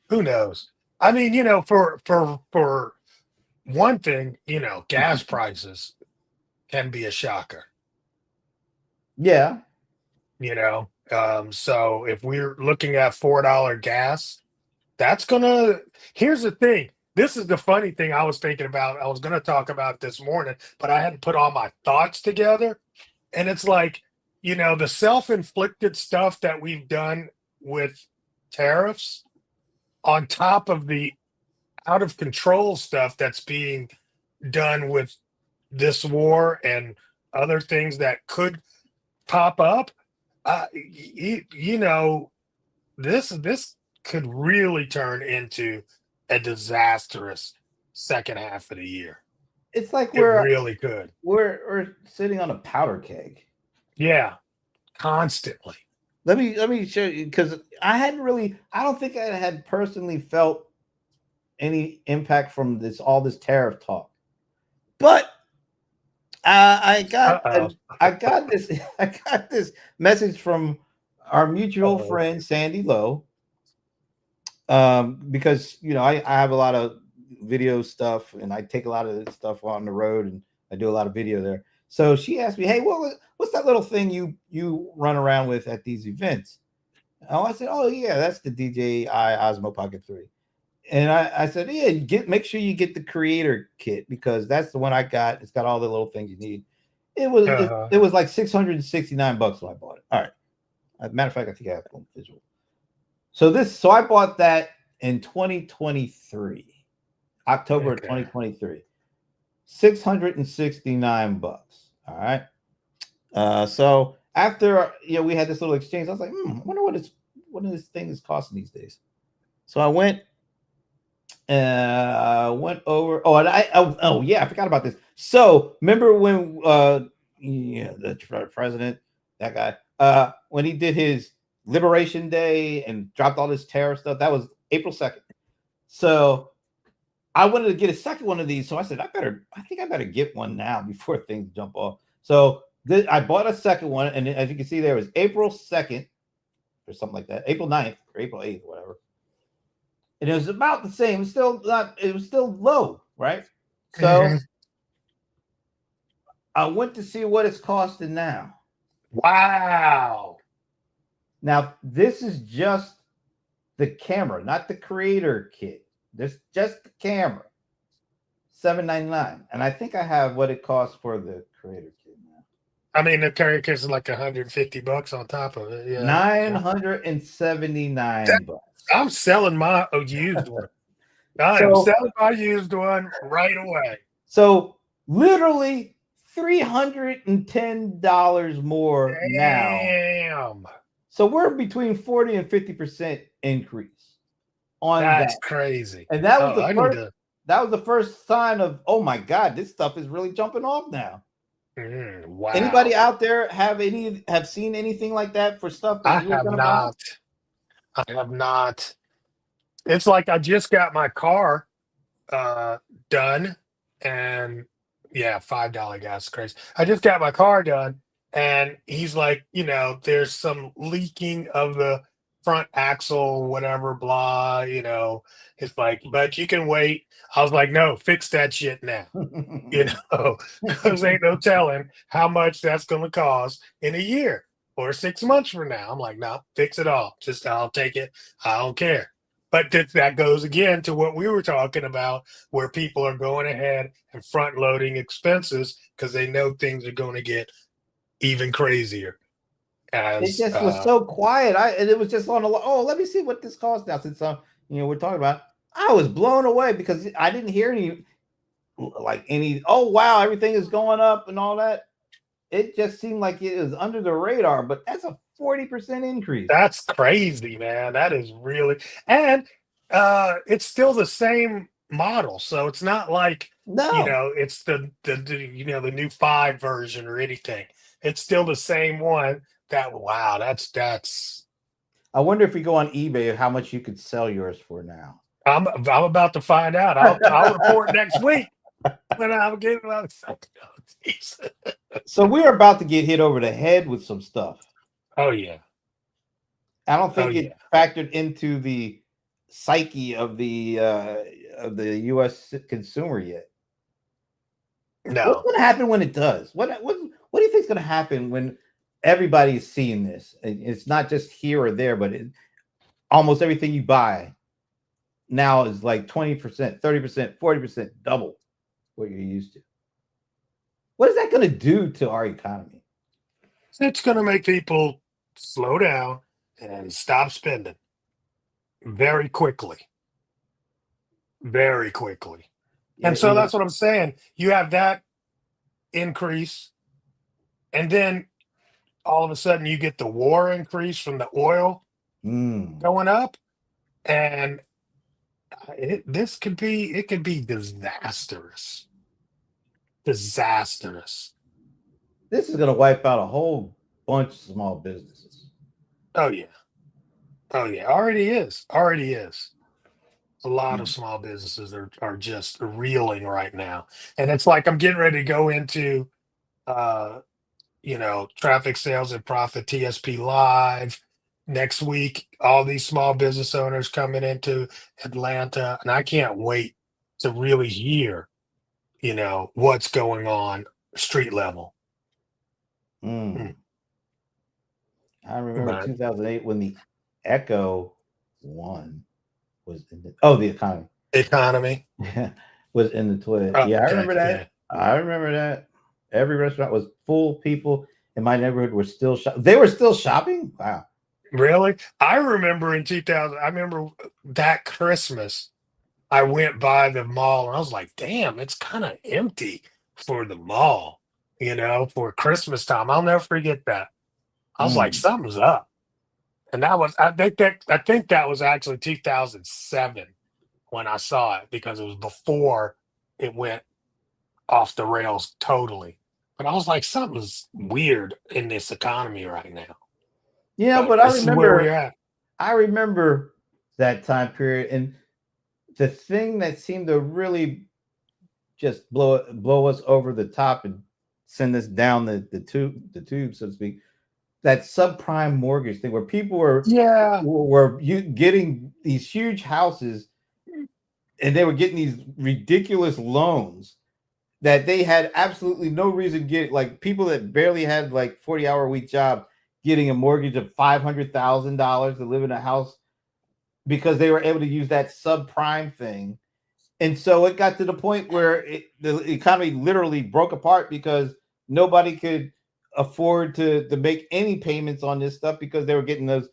Speaker 2: Who knows? I mean, for one thing, gas prices can be a shocker.
Speaker 1: Yeah.
Speaker 2: So if we're looking at $4 gas, that's gonna. Here's the thing. This is the funny thing I was thinking about. I was gonna talk about this morning, but I hadn't put all my thoughts together. And it's like, the self-inflicted stuff that we've done with tariffs on top of the out of control stuff that's being done with this war and other things that could pop up. You know, this could really turn into a disastrous second half of the year.
Speaker 1: it's like
Speaker 2: It really could.
Speaker 1: we're sitting on a powder keg.
Speaker 2: Yeah, constantly.
Speaker 1: Let me show you because I don't think I had personally felt any impact from this all this tariff talk, but I got
Speaker 2: Uh-oh.
Speaker 1: I got this I got this message from our mutual
Speaker 2: Uh-oh.
Speaker 1: friend Sandy Lowe, because I have a lot of video stuff and I take a lot of this stuff on the road and I do a lot of video there. So she asked me, "Hey, what's that little thing you run around with at these events?" Oh, I said, "Oh yeah, that's the DJI Osmo Pocket 3." And I said, "Yeah, make sure you get the creator kit because that's the one I got. It's got all the little things you need."
Speaker 2: Uh-huh.
Speaker 1: It was like $669 when I bought it. All right. As a matter of fact, I think I have one visual. So I bought that in 2023, October of
Speaker 2: Okay.
Speaker 1: 2023, $669. All right. So after we had this little exchange, I was like, I wonder what this thing is costing these days. So I went over. Oh, and oh yeah, I forgot about this. So remember when the president, that guy, when he did his Liberation Day and dropped all this tariff stuff, that was April 2nd. So I wanted to get a second one of these. So I said, I think I better get one now before things jump off. So I bought a second one, and as you can see, there was April 2nd or something like that, April 9th or April 8th, whatever. And it was about the same. It was still low, right? So
Speaker 2: Hmm.
Speaker 1: I went to see what it's costing now.
Speaker 2: Wow.
Speaker 1: Now, this is just the camera, not the creator kit. This just the camera. $799. And I think I have what it costs for the creator kit now.
Speaker 2: I mean, the carry case is like $150 on top of it. Yeah.
Speaker 1: $979.
Speaker 2: I'm selling my used one. I am
Speaker 1: So
Speaker 2: selling my used one right away.
Speaker 1: so literally $310 more now.
Speaker 2: Damn.
Speaker 1: So we're between 40 and 50% increase on
Speaker 2: That's
Speaker 1: that.
Speaker 2: crazy.
Speaker 1: And that was
Speaker 2: Oh,
Speaker 1: the
Speaker 2: I need
Speaker 1: first
Speaker 2: to.
Speaker 1: that was the first sign of, oh my God, this stuff is really jumping off now. Anybody
Speaker 2: Wow.
Speaker 1: out there have seen anything like that for stuff that
Speaker 2: I
Speaker 1: you were
Speaker 2: have
Speaker 1: gonna buy?
Speaker 2: not. I have not. It's like I just got my car uh done, and yeah, $5 gas crazy. I just got my car done, and he's like, there's some leaking of the front axle, whatever, blah, it's like, but you can wait. I was like, no, fix that shit now. you know, because ain't no telling how much that's going to cost in a year or 6 months from now. I'm like, no, fix it all. Just I'll take it. I don't care. But that goes again to what we were talking about, where people are going ahead and front loading expenses because they know things are going to get even crazier.
Speaker 1: It
Speaker 2: As
Speaker 1: just was so quiet. And it was just on the let me see what this costs now since we're talking about. I was blown away because I didn't hear any oh wow, everything is going up and all that. It just seemed like it was under the radar, but that's a 40% increase.
Speaker 2: That's crazy, man. That is really, and it's still the same model, so it's not like
Speaker 1: No.
Speaker 2: it's the new 5 version or anything. It's still the same one. Wow, that's
Speaker 1: I wonder if we go on eBay how much you could sell yours for now.
Speaker 2: I'm about to find out. I'll report next week when I'm getting out.
Speaker 1: So we're about to get hit over the head with some stuff.
Speaker 2: Oh yeah,
Speaker 1: I don't
Speaker 2: oh
Speaker 1: think
Speaker 2: yeah.
Speaker 1: it factored into the psyche of the U.S. consumer yet. What's
Speaker 2: No,
Speaker 1: going to happen when it does? What do you think is going to happen when everybody's seeing this? It's not just here or there, but almost everything you buy now is like 20%, 30%, 40%, double what you're used to. What is that going to do to our economy?
Speaker 2: it's gonna make people slow down and stop spending very quickly. Very quickly.
Speaker 1: Yeah,
Speaker 2: And so that's what I'm saying. You have that increase, and then all of a sudden you get the war increase from the oil
Speaker 1: mm.
Speaker 2: going up, and this could be disastrous. disastrous.
Speaker 1: This is going to wipe out a whole bunch of small businesses.
Speaker 2: Oh yeah. Oh yeah. Already is. Already is. A lot of
Speaker 1: Mm.
Speaker 2: small businesses are just reeling right now. And it's like I'm getting ready to go into uh traffic sales and profit TSP live next week. All these small business owners coming into Atlanta, and I can't wait to really hear, what's going on street level. Mm.
Speaker 1: Mm. I remember
Speaker 2: But
Speaker 1: 2008 when the Echo One was in the economy
Speaker 2: economy.
Speaker 1: was in the toilet.
Speaker 2: Oh,
Speaker 1: Yeah, I
Speaker 2: okay,
Speaker 1: remember that.
Speaker 2: yeah.
Speaker 1: I remember that. Every restaurant was full. People in my neighborhood were still They were still shopping. Wow.
Speaker 2: Really? I remember in 2000, I remember that Christmas, I went by the mall and I was like, damn, it's kind of empty for the mall, for Christmas time. I'll never forget that. I was like,
Speaker 1: Mm.
Speaker 2: something's up. And I think that was actually 2007 when I saw it because it was before it went off the rails totally. But I was like, something's weird in this economy right now.
Speaker 1: Yeah,
Speaker 2: But
Speaker 1: but
Speaker 2: this is where we're at.
Speaker 1: I remember that time period, and the thing that seemed to really just blow us over the top and send us down the tube, so to speak. That subprime mortgage thing, where people
Speaker 2: Yeah.
Speaker 1: were you getting these huge houses, and they were getting these ridiculous loans that they had absolutely no reason to get. Like people that barely had like 40-hour week job getting a mortgage of $500,000 to live in a house because they were able to use that subprime thing. And so it got to the point where the economy literally broke apart because nobody could afford to make any payments on this stuff because they were getting those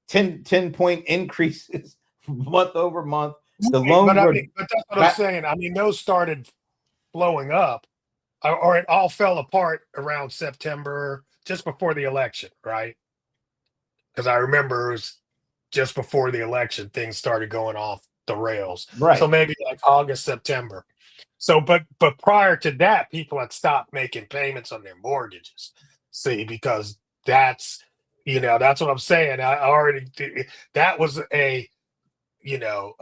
Speaker 1: 10 point increases month over month. The
Speaker 2: Right,
Speaker 1: loans were
Speaker 2: but that's what I'm
Speaker 1: back.
Speaker 2: saying. I mean, those started blowing up, or it all fell apart around September, just before the election, right? Because I remember it was just before the election, things started going off the rails. So
Speaker 1: Right.
Speaker 2: maybe like August, September. So, but prior to that, people had stopped making payments on their mortgages. See, because that's what I'm saying. That was you know,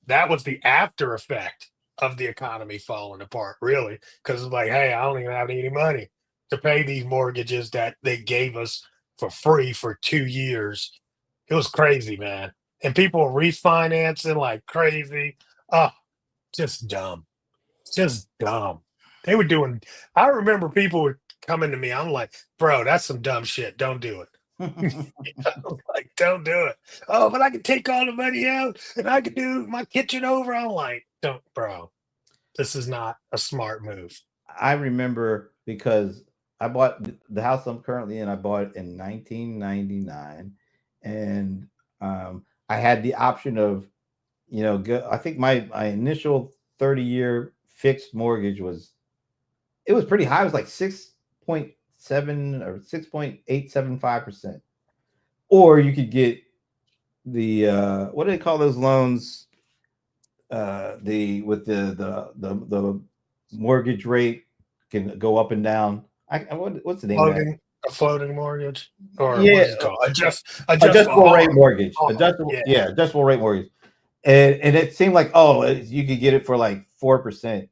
Speaker 2: that was the after effect of the economy falling apart, really, because it's like, hey, I don't even have any money to pay these mortgages that they gave us for free for 2 years. It was crazy, man. And people were refinancing like crazy. Oh, just dumb. Just dumb. They were doing, I remember people were coming to me. I'm like, bro, that's some dumb shit. Don't do it. Like, don't do it. Oh, but I can take all the money out and I can do my kitchen over. I'm like, don't, bro. This is not a smart move.
Speaker 1: I remember because I bought the house I'm currently in. I bought it in 1999, and I had the option of, I think my initial 30-year fixed mortgage was pretty high. It was like 6.7 or 6.875%. Or you could get the what do they call those loans? The with the mortgage rate can go up and down. What's the name of that?
Speaker 2: A floating mortgage, or what
Speaker 1: Yeah,
Speaker 2: is it called? Adjustable
Speaker 1: adjustable rate
Speaker 2: harm.
Speaker 1: mortgage.
Speaker 2: Harm.
Speaker 1: Adjustable,
Speaker 2: Yeah.
Speaker 1: yeah, adjustable rate mortgage. And it seemed like you could get it for like 4%.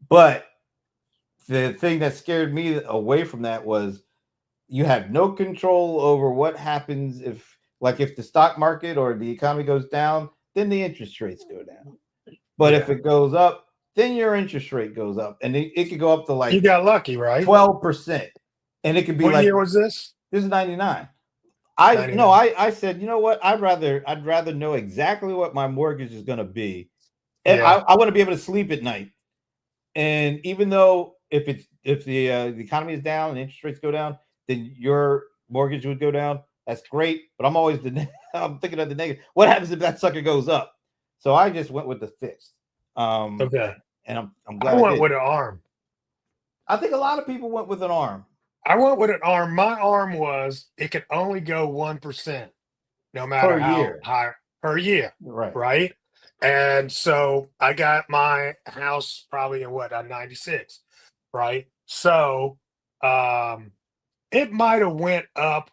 Speaker 1: But the thing that scared me away from that was you have no control over what happens if the stock market or the economy goes down, then the interest rates go down. But if
Speaker 2: Yeah.
Speaker 1: it goes up, then your interest rate goes up, and it could go up to
Speaker 2: You
Speaker 1: like
Speaker 2: got lucky, right?
Speaker 1: 12%, and it could be
Speaker 2: What
Speaker 1: like
Speaker 2: year was this?
Speaker 1: this is 99. I no,
Speaker 2: 99.
Speaker 1: I said, you know what? I'd rather know exactly what my mortgage is going to be. And I,
Speaker 2: Yeah.
Speaker 1: I want to be able to sleep at night. And even though if the economy is down and interest rates go down, then your mortgage would go down. That's great, but I'm always I'm thinking of the negative. What happens if that sucker goes up? So I just went with the fixed, um,
Speaker 2: Okay.
Speaker 1: and I'm
Speaker 2: I
Speaker 1: glad I
Speaker 2: went
Speaker 1: did.
Speaker 2: with an arm.
Speaker 1: I think a lot of people went with an arm
Speaker 2: I went with an arm. My arm was it could only go 1%, no matter
Speaker 1: per
Speaker 2: how
Speaker 1: year,
Speaker 2: high per year,
Speaker 1: right?
Speaker 2: right? And so I got my house probably in what, 96, right? So um it might have went up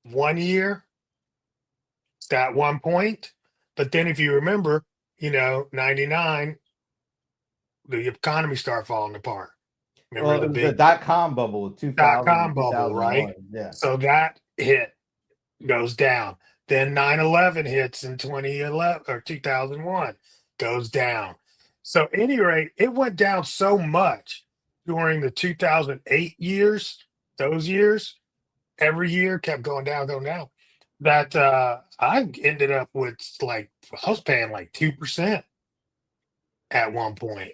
Speaker 2: 1 year at one point, but then if you remember, 99, the economy started falling apart. Remember
Speaker 1: Well,
Speaker 2: the
Speaker 1: it was the
Speaker 2: big
Speaker 1: dot-com bubble of
Speaker 2: dot-com
Speaker 1: 2000,
Speaker 2: bubble, right?
Speaker 1: 2001. Yeah.
Speaker 2: So that hit, goes down. Then 9/11 hits in 2011 or 2001, goes down. So any rate, it went down so much during the 2008 years, those years, every year kept going down. That I ended up with like I was paying like 2% at one point.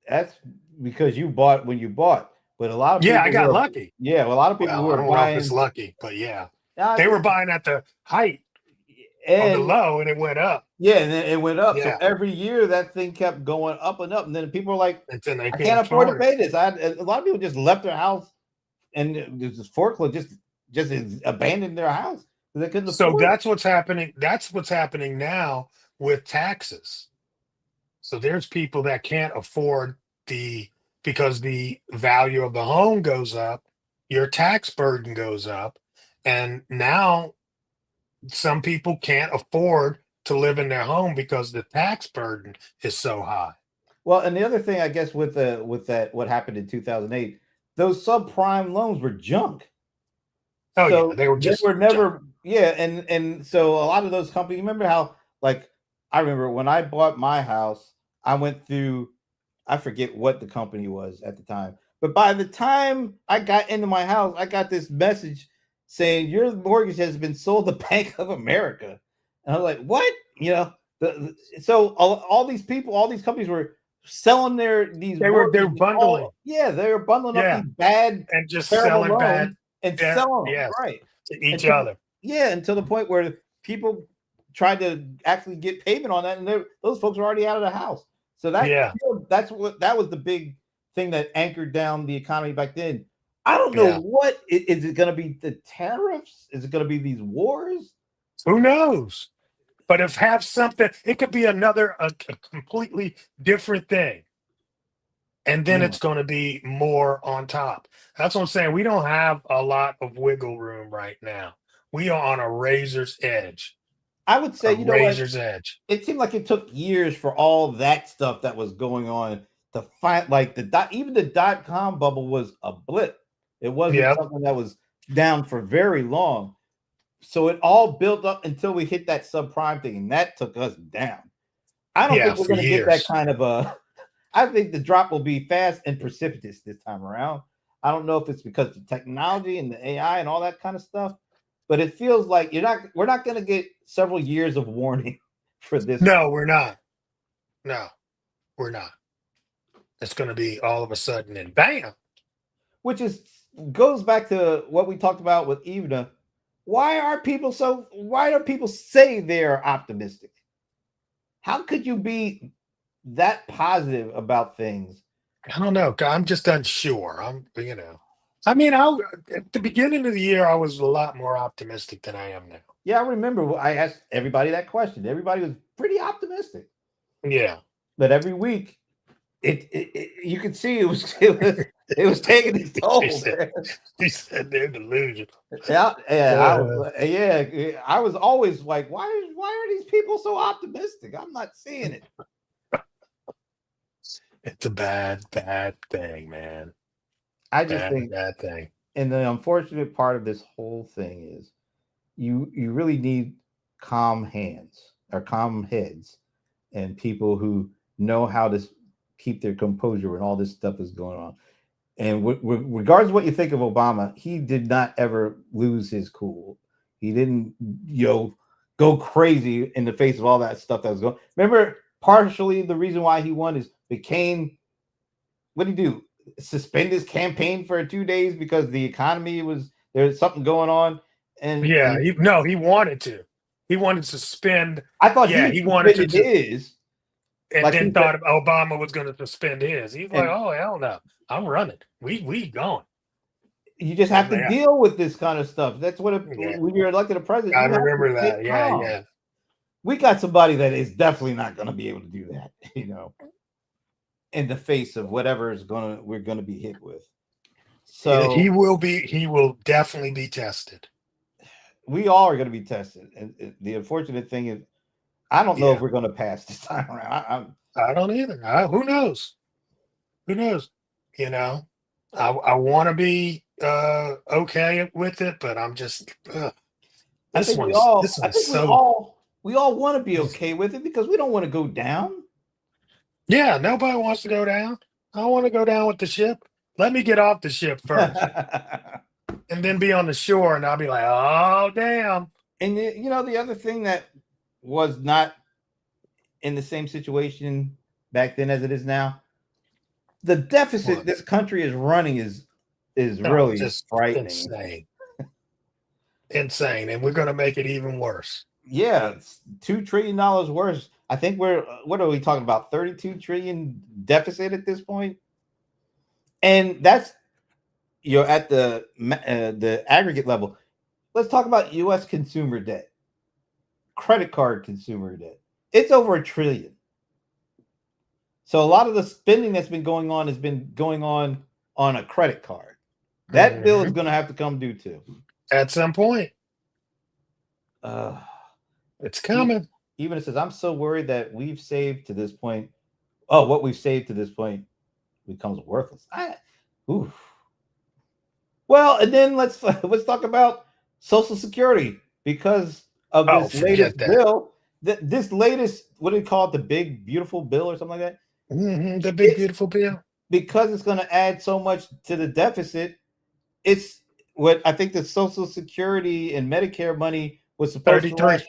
Speaker 1: That's because you bought when you bought. But a lot of
Speaker 2: Yeah, I
Speaker 1: people who
Speaker 2: got
Speaker 1: are,
Speaker 2: lucky.
Speaker 1: yeah, well, a lot of people
Speaker 2: Well,
Speaker 1: who
Speaker 2: I
Speaker 1: are
Speaker 2: don't know if it's
Speaker 1: buying,
Speaker 2: lucky, but yeah.
Speaker 1: I
Speaker 2: They were
Speaker 1: think,
Speaker 2: buying at the height of the
Speaker 1: and
Speaker 2: low and it went up.
Speaker 1: yeah, and then it went up. So
Speaker 2: Yeah.
Speaker 1: every year that thing kept going up and up. And then people are like,
Speaker 2: Until they
Speaker 1: I
Speaker 2: can't
Speaker 1: can't afford to
Speaker 2: afford it.
Speaker 1: pay this. A lot of people just left their house and just foreclosed, just abandoned their house because they couldn't
Speaker 2: So
Speaker 1: afford it.
Speaker 2: that's what's happening. That's what's happening now with taxes. So there's people that can't afford the because the value of the home goes up, your tax burden goes up, and now some people can't afford to live in their home because the tax burden is so high.
Speaker 1: Well, and the other thing, I guess, with that, what happened in 2008, those subprime loans were junk.
Speaker 2: Oh yeah,
Speaker 1: So
Speaker 2: they were
Speaker 1: they
Speaker 2: just
Speaker 1: were
Speaker 2: junk.
Speaker 1: never, yeah, and so a lot of those companies. Remember how, like, I remember when I bought my house, I went through, I forget what the company was at the time, but by the time I got into my house, I got this message saying your mortgage has been sold to Bank of America, and I was like, what? So all these people, all these companies were selling these
Speaker 2: They were
Speaker 1: mortgages, all,
Speaker 2: bundling,
Speaker 1: yeah, they were bundling up
Speaker 2: yeah,
Speaker 1: these bad,
Speaker 2: and just
Speaker 1: terrible
Speaker 2: selling bad
Speaker 1: loans and
Speaker 2: debt,
Speaker 1: selling them,
Speaker 2: yes,
Speaker 1: right?
Speaker 2: to each
Speaker 1: Until,
Speaker 2: other.
Speaker 1: yeah, until the point where people tried to actually get payment on that, and those folks were already out of the house. So
Speaker 2: Yeah,
Speaker 1: that was the big thing that anchored down the economy back then. I don't know
Speaker 2: yeah.
Speaker 1: what is it going to be, the tariffs? Is it going to be these wars?
Speaker 2: Who knows? But if have something, it could be a completely different thing, and then
Speaker 1: Mm.
Speaker 2: it's going to be more on top. That's what I'm saying. We don't have a lot of wiggle room right now. We are on a razor's edge.
Speaker 1: I would say,
Speaker 2: A
Speaker 1: you know what?
Speaker 2: razor's edge.
Speaker 1: It seemed like it took years for all that stuff that was going on to find, like, even the dot-com bubble was a blip. It wasn't
Speaker 2: Yep.
Speaker 1: something that was down for very long. So it all built up until we hit that subprime thing, and that took us down. I don't
Speaker 2: Yeah,
Speaker 1: think we're
Speaker 2: for
Speaker 1: going to get that
Speaker 2: years.
Speaker 1: kind of a. I think the drop will be fast and precipitous this time around. I don't know if it's because of the technology and the AI and all that kind of stuff, but it feels like we're not going to get several years of warning for this,
Speaker 2: No, we're not. No, we're not. It's going to be all of a sudden and bam.
Speaker 1: which is goes back to what we talked about with Eva. Why are people say they're optimistic? How could you be that positive about things?
Speaker 2: I don't know. I'm just unsure. I mean, at the beginning of the year, I was a lot more optimistic than I am now.
Speaker 1: Yeah, I remember I asked everybody that question. Everybody was pretty optimistic,
Speaker 2: Yeah.
Speaker 1: but every week you could see it was taking its
Speaker 2: She
Speaker 1: toll,
Speaker 2: said,
Speaker 1: man.
Speaker 2: she said they're delusional.
Speaker 1: Yeah,
Speaker 2: Uh,
Speaker 1: I was always like, why are these people so optimistic? I'm not seeing it.
Speaker 2: it's a bad, bad thing, man.
Speaker 1: I just
Speaker 2: Bad,
Speaker 1: think,
Speaker 2: bad thing.
Speaker 1: and the unfortunate part of this whole thing is you really need calm hands or calm heads and people who know how to keep their composure when all this stuff is going on. And regardless of what you think of Obama, he did not ever lose his cool. He didn't, go crazy in the face of all that stuff that was going. Remember, partially the reason why he won is McCain. What did he do? Suspend his campaign for 2 days because the economy was there's something going on,
Speaker 2: Yeah,
Speaker 1: and
Speaker 2: he wanted to. He wanted to suspend.
Speaker 1: I thought
Speaker 2: Yeah,
Speaker 1: he
Speaker 2: he wanted
Speaker 1: suspended
Speaker 2: to,
Speaker 1: his,
Speaker 2: and
Speaker 1: like
Speaker 2: then
Speaker 1: he said,
Speaker 2: thought Obama was going to suspend his. He's like,
Speaker 1: and
Speaker 2: oh hell no, I'm running. We going.
Speaker 1: you just
Speaker 2: I'm
Speaker 1: have to
Speaker 2: like,
Speaker 1: deal with this kind of stuff. That's what
Speaker 2: yeah,
Speaker 1: when you're elected a president,
Speaker 2: I
Speaker 1: you have to
Speaker 2: remember
Speaker 1: sit
Speaker 2: that. Yeah,
Speaker 1: calm.
Speaker 2: yeah.
Speaker 1: we got somebody that is definitely not going to be able to do that, in the face of whatever is we're going to be hit with. So
Speaker 2: He will definitely be tested.
Speaker 1: we all are going to be tested. And the unfortunate thing is, I don't know if
Speaker 2: Yeah.
Speaker 1: we're going to pass this time around.
Speaker 2: I don't either. Who knows? Who knows? You know, I want to be okay with it, but I'm just
Speaker 1: I
Speaker 2: this
Speaker 1: think we
Speaker 2: one's
Speaker 1: all,
Speaker 2: this
Speaker 1: I
Speaker 2: one's
Speaker 1: think
Speaker 2: so
Speaker 1: we all want to be okay with it because we don't want to go down.
Speaker 2: yeah. Nobody wants to go down. I want to go down with the ship. Let me get off the ship first, and then be on the shore, and I'll be like, oh damn.
Speaker 1: And the other thing that was not in the same situation back then as it is now, the deficit
Speaker 2: What?
Speaker 1: this country is running is
Speaker 2: No,
Speaker 1: really
Speaker 2: just
Speaker 1: frightening.
Speaker 2: insane, insane, and we're gonna make it even worse.
Speaker 1: Yeah, it's $2 trillion worse. I think we're what are we talking about? 32 trillion deficit at this point, and that's you're at the aggregate level. Let's talk about U.S. consumer debt, credit card consumer debt. It's over $1 trillion. So a lot of the spending that's been going on has been going on a credit card. That bill is
Speaker 2: Hmm.
Speaker 1: going to have to come due too.
Speaker 2: At some point,
Speaker 1: Uh,
Speaker 2: it's
Speaker 1: e-
Speaker 2: coming.
Speaker 1: Even it says, I'm so worried that we've saved to this point. Oh, what we've saved to this point becomes worthless. Oof. Well, and then let's talk about Social Security because of
Speaker 2: Oh,
Speaker 1: this
Speaker 2: forget
Speaker 1: latest
Speaker 2: that.
Speaker 1: bill. This latest, what do you call it, the big beautiful bill or something like that?
Speaker 2: The big
Speaker 1: It's
Speaker 2: beautiful bill.
Speaker 1: because it's going to add so much to the deficit. It's what I think the Social Security and Medicare money was supposed to
Speaker 2: 33.
Speaker 1: last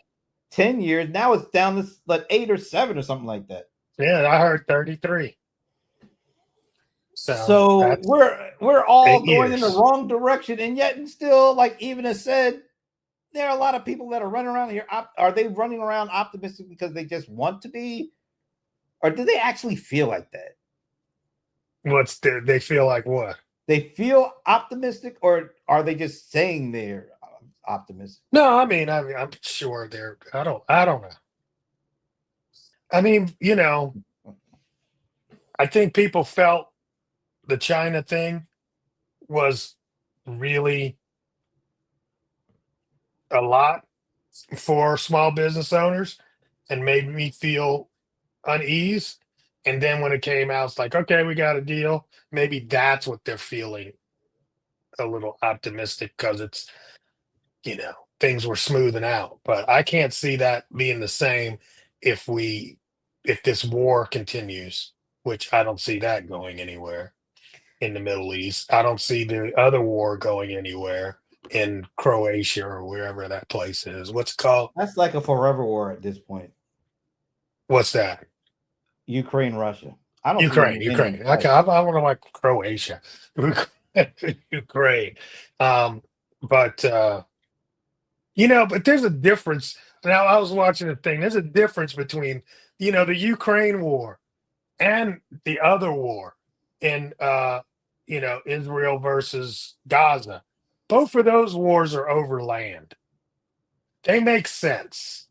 Speaker 1: 10 years. Now it's down to like 8 or 7 or something like that.
Speaker 2: Yeah, I heard 33. So
Speaker 1: So
Speaker 2: that's
Speaker 1: we're all
Speaker 2: eight
Speaker 1: going in the
Speaker 2: years.
Speaker 1: wrong direction, and yet and still, like even as said, there are a lot of people that are running around here. Are they running around optimistic because they just want to be, or do they actually feel like that?
Speaker 2: They feel like what?
Speaker 1: They feel optimistic, or are they just saying they're optimistic?
Speaker 2: No, I'm sure they're. I don't know. I mean, I think people felt the China thing was really a lot for small business owners and made me feel unease. And then when it came out, it's like, okay, we got a deal. Maybe that's what they're feeling a little optimistic because you know, things were smoothing out. But I can't see that being the same if we if this war continues, which I don't see that going anywhere in the Middle East. I don't see the other war going anywhere in Croatia or wherever that place is. What's it called?
Speaker 1: That's like a forever war at this point.
Speaker 2: What's that?
Speaker 1: Ukraine, Russia. I don't see
Speaker 2: Ukraine,
Speaker 1: them ending
Speaker 2: Ukraine.
Speaker 1: the
Speaker 2: Okay,
Speaker 1: fight.
Speaker 2: I want to like Croatia, Ukraine. But but there's a difference. Now I was watching the thing. There's a difference between the Ukraine war and the other war in Israel versus Gaza. Both of those wars are over land. They make sense.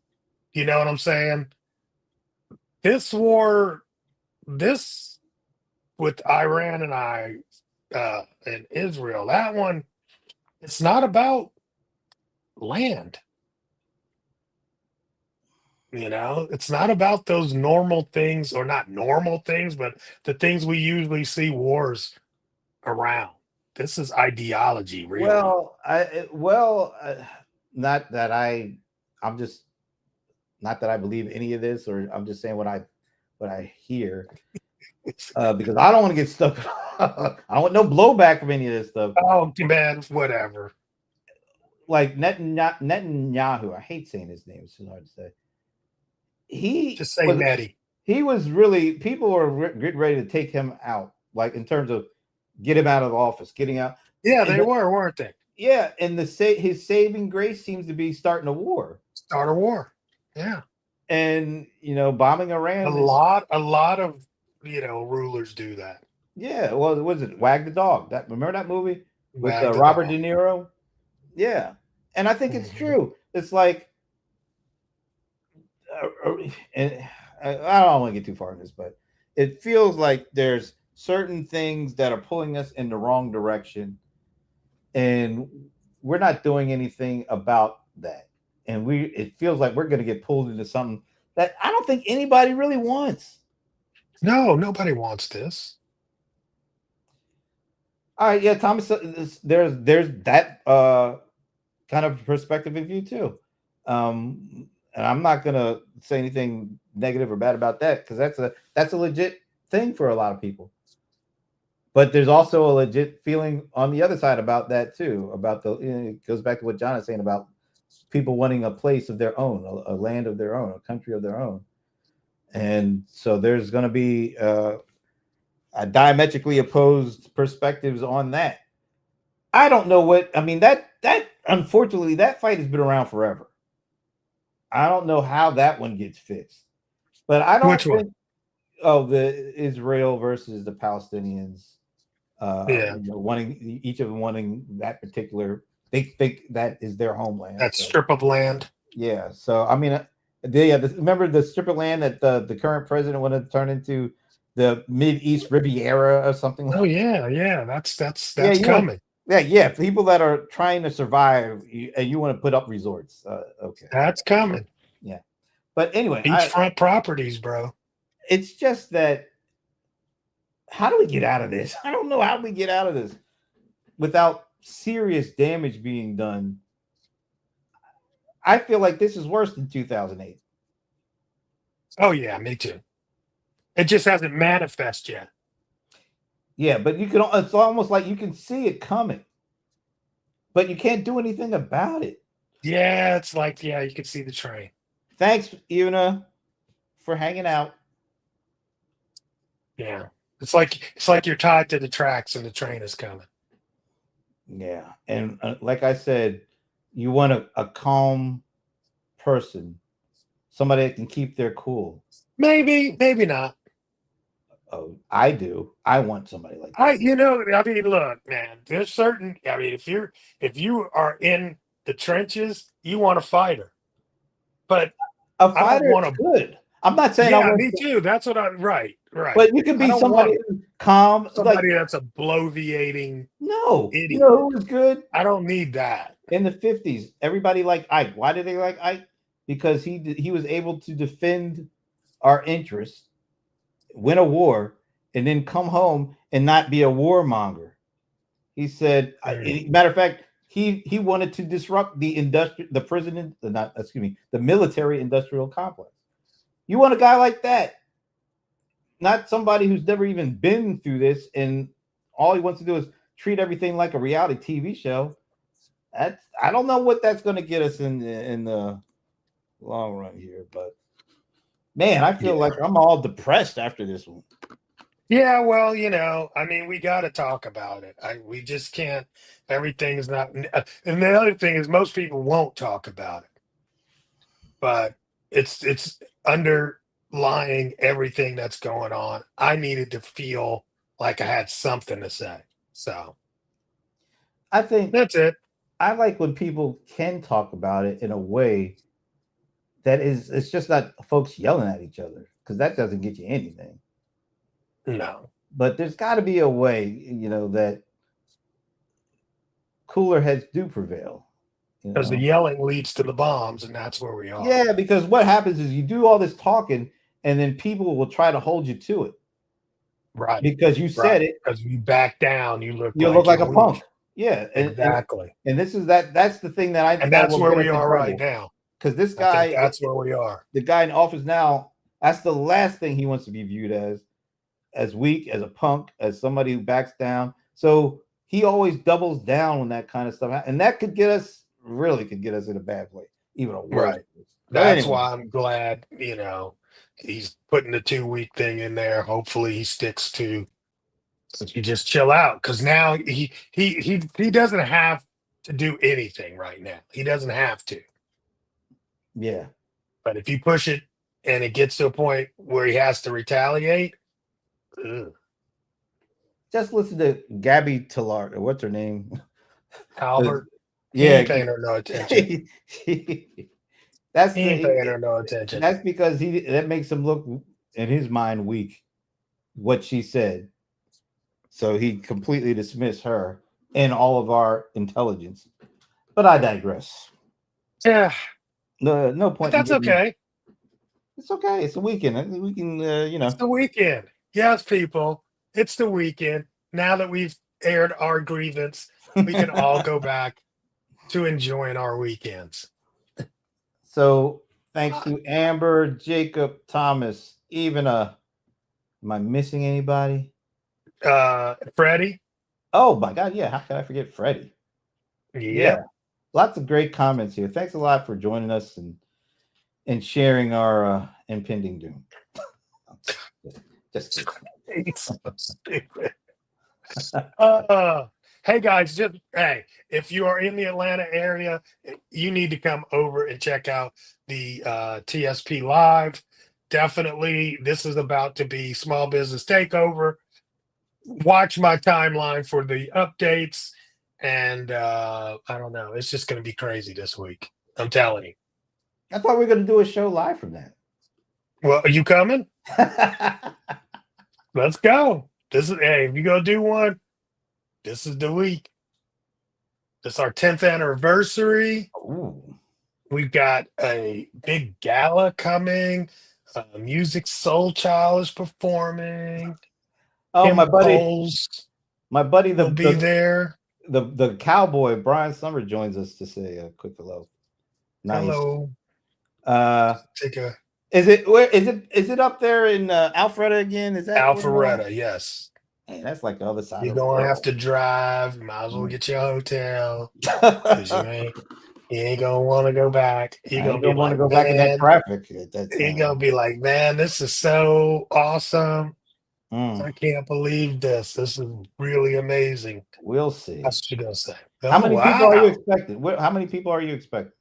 Speaker 2: You know what I'm saying? This war, this with Iran and Israel, that one, it's not about land. It's not about those normal things, or not normal things, but the things we usually see wars around. This is ideology, really.
Speaker 1: Well, not that I'm just not that I believe any of this, or I'm just saying what I hear, because I don't want to get stuck. I don't want no blowback from any of this stuff.
Speaker 2: Oh man, whatever.
Speaker 1: Like Netanyahu, I hate saying his name; it's so hard to say. He
Speaker 2: Just say
Speaker 1: was
Speaker 2: Nettie.
Speaker 1: he was really people were getting ready to take him out, like in terms of get him out of office, getting out.
Speaker 2: Yeah,
Speaker 1: And
Speaker 2: they were, weren't they?
Speaker 1: yeah, and his saving grace seems to be starting a war,
Speaker 2: Start a war. Yeah.
Speaker 1: and bombing
Speaker 2: A
Speaker 1: Iran.
Speaker 2: lot of rulers do that.
Speaker 1: Yeah, well, was it Wag the Dog? That remember that movie with
Speaker 2: Wag the
Speaker 1: Robert
Speaker 2: dog.
Speaker 1: De Niro? Yeah, and I think it's
Speaker 2: Mhm.
Speaker 1: true. It's like and I don't want to get too far in this, but it feels like there's certain things that are pulling us in the wrong direction, and we're not doing anything about that. And it feels like we're going to get pulled into something that I don't think anybody really wants.
Speaker 2: No, nobody wants this.
Speaker 1: All right, yeah, Thomas, there's that kind of perspective of view too. And I'm not gonna say anything negative or bad about that because that's a legit thing for a lot of people. But there's also a legit feeling on the other side about that too. About it goes back to what John is saying about people wanting a place of their own, a land of their own, a country of their own. And so there's going to be a diametrically opposed perspectives on that. I don't know what I mean. That unfortunately that fight has been around forever. I don't know how that one gets fixed, but I don't
Speaker 2: Which one?
Speaker 1: think the Israel versus the Palestinians.
Speaker 2: Yeah,
Speaker 1: Wanting each of them wanting that particular. They think that is their homeland.
Speaker 2: that
Speaker 1: So
Speaker 2: strip of land.
Speaker 1: yeah. So I mean, remember the strip of land that the current president wanted to turn into the Mid East Riviera or something
Speaker 2: Oh
Speaker 1: like.
Speaker 2: yeah, yeah. That's
Speaker 1: Yeah,
Speaker 2: that's
Speaker 1: you want.
Speaker 2: coming.
Speaker 1: Yeah. People that are trying to survive, and you want to put up resorts. Okay.
Speaker 2: That's coming.
Speaker 1: Yeah. But anyway,
Speaker 2: Beachfront properties, bro.
Speaker 1: it's just that how do we get out of this? I don't know how we get out of this without serious damage being done. I feel like this is worse than 2008.
Speaker 2: Oh yeah, me too. It just hasn't manifest yet.
Speaker 1: Yeah, but it's almost like you can see it coming, but you can't do anything about it.
Speaker 2: Yeah, it's like you can see the train.
Speaker 1: Thanks, Una, for hanging out.
Speaker 2: Yeah, it's like you're tied to the tracks and the train is coming.
Speaker 1: Yeah. And like I said, you want a calm person, somebody that can keep their cool.
Speaker 2: Maybe, maybe not.
Speaker 1: Oh, I do. I want somebody like that.
Speaker 2: I mean, look, man, there's certain, I mean, if you are in the trenches, you want a fighter. But
Speaker 1: A
Speaker 2: I don't
Speaker 1: fighter
Speaker 2: want
Speaker 1: is
Speaker 2: to,
Speaker 1: good. I'm not saying I
Speaker 2: yeah,
Speaker 1: want,
Speaker 2: me too. That's what right, right.
Speaker 1: but you can
Speaker 2: I
Speaker 1: be
Speaker 2: don't
Speaker 1: somebody
Speaker 2: want
Speaker 1: who's calm. Like
Speaker 2: somebody that's a bloviating
Speaker 1: no, you know
Speaker 2: idiot.
Speaker 1: who was good
Speaker 2: I don't need that.
Speaker 1: in the 50s. Everybody liked Ike. Why did they like Ike? Because he was able to defend our interests, win a war, and then come home and not be a warmonger. He said,
Speaker 2: Mm.
Speaker 1: matter of fact, he wanted to disrupt the prison, not excuse me, the military industrial complex. You want a guy like that, not somebody who's never even been through this, and all he wants to do is treat everything like a reality TV show. I don't know what that's going to get us in the long run here, but man, I feel
Speaker 2: Yeah.
Speaker 1: like I'm all depressed after this one.
Speaker 2: Yeah, well, I mean, we got to talk about it. We just can't. Everything is not. And the other thing is, most people won't talk about it, but it's underlying everything that's going on. I needed to feel like I had something to say, so
Speaker 1: I think
Speaker 2: that's it.
Speaker 1: I like when people can talk about it in a way that is it's just not folks yelling at each other because that doesn't get you anything.
Speaker 2: No,
Speaker 1: But there's got to be a way, that cooler heads do prevail. You
Speaker 2: because the
Speaker 1: know,
Speaker 2: yelling leads to the bombs, and that's where we are.
Speaker 1: yeah, because what happens is you do all this talking, and then people will try to hold you to it
Speaker 2: Right,
Speaker 1: because you said
Speaker 2: right.
Speaker 1: it.
Speaker 2: Because you back down, you look
Speaker 1: You look
Speaker 2: like
Speaker 1: like
Speaker 2: you're
Speaker 1: a punk.
Speaker 2: weak.
Speaker 1: Yeah,
Speaker 2: Exactly.
Speaker 1: and this is that's the thing that I
Speaker 2: And
Speaker 1: that
Speaker 2: that's
Speaker 1: will
Speaker 2: where
Speaker 1: get
Speaker 2: we
Speaker 1: us in
Speaker 2: are right
Speaker 1: trouble
Speaker 2: now.
Speaker 1: because this
Speaker 2: I think
Speaker 1: guy,
Speaker 2: that's where we are.
Speaker 1: the guy in office now, that's the last thing he wants to be viewed as weak, as a punk, as somebody who backs down. So he always doubles down on that kind of stuff, and that could get us in a bad place, even a worse
Speaker 2: Right.
Speaker 1: place. But
Speaker 2: That's
Speaker 1: anyway,
Speaker 2: why I'm glad, he's putting the 2 week thing in there. Hopefully he sticks to you just chill out because now he doesn't have to do anything right now. He doesn't have to.
Speaker 1: yeah,
Speaker 2: But if you push it and it gets to a point where he has to retaliate, ugh,
Speaker 1: just listen to Gabby Tillard or what's her name?
Speaker 2: Albert, he
Speaker 1: Yeah,
Speaker 2: ain't paying her no attention.
Speaker 1: That's
Speaker 2: He ain't paying her no attention.
Speaker 1: that's because that makes him look in his mind weak. What she said, so he completely dismissed her and all of our intelligence. But I digress.
Speaker 2: Yeah,
Speaker 1: No
Speaker 2: but
Speaker 1: point in
Speaker 2: that's
Speaker 1: getting.
Speaker 2: okay.
Speaker 1: It's okay. It's a weekend. We can,
Speaker 2: It's the weekend. Yes, people, it's the weekend. Now that we've aired our grievance, we can all go back to enjoying our weekends.
Speaker 1: So thanks to Amber, Jacob, Thomas, even am I missing anybody?
Speaker 2: Freddie.
Speaker 1: Oh my God, yeah. How can I forget Freddie? Yeah.
Speaker 2: Yep.
Speaker 1: Lots of great comments here. Thanks a lot for joining us and sharing our impending doom. Just kidding.
Speaker 2: It's so stupid. Uh, hey guys, just hey, if you are in the Atlanta area, you need to come over and check out the TSP Live. Definitely, this is about to be small business takeover. Watch my timeline for the updates, and I don't know, it's just going to be crazy this week. I'm telling you.
Speaker 1: I thought we were going to do a show live from
Speaker 2: Well, are you coming?
Speaker 1: that.
Speaker 2: Let's go. This is hey, if you go do one, this is the week. This is our 10th anniversary.
Speaker 1: Ooh.
Speaker 2: We've got a big gala coming. Music Soul Child is performing.
Speaker 1: Oh,
Speaker 2: Kim Coles
Speaker 1: my buddy,
Speaker 2: will be there.
Speaker 1: the cowboy Brian Summer joins us to say a quick hello. Nice.
Speaker 2: Hello. Take a
Speaker 1: Is it up there in Alpharetta again? Is that
Speaker 2: Alpharetta, yes.
Speaker 1: Hey, that's like the other side
Speaker 2: You're
Speaker 1: of the
Speaker 2: gonna have
Speaker 1: world.
Speaker 2: to drive. You might as well get you a hotel because you ain't gonna want to go back. You're
Speaker 1: I
Speaker 2: gonna
Speaker 1: ain't
Speaker 2: be
Speaker 1: gonna want to
Speaker 2: like,
Speaker 1: go back in that
Speaker 2: man,
Speaker 1: traffic at that
Speaker 2: you're
Speaker 1: time.
Speaker 2: gonna be like, man, this is so awesome.
Speaker 1: Mm.
Speaker 2: I can't believe this. This is really amazing.
Speaker 1: We'll see.
Speaker 2: That's what you're gonna say.
Speaker 1: How
Speaker 2: Oh
Speaker 1: many people are you
Speaker 2: wow.
Speaker 1: expecting? How many people are you expecting?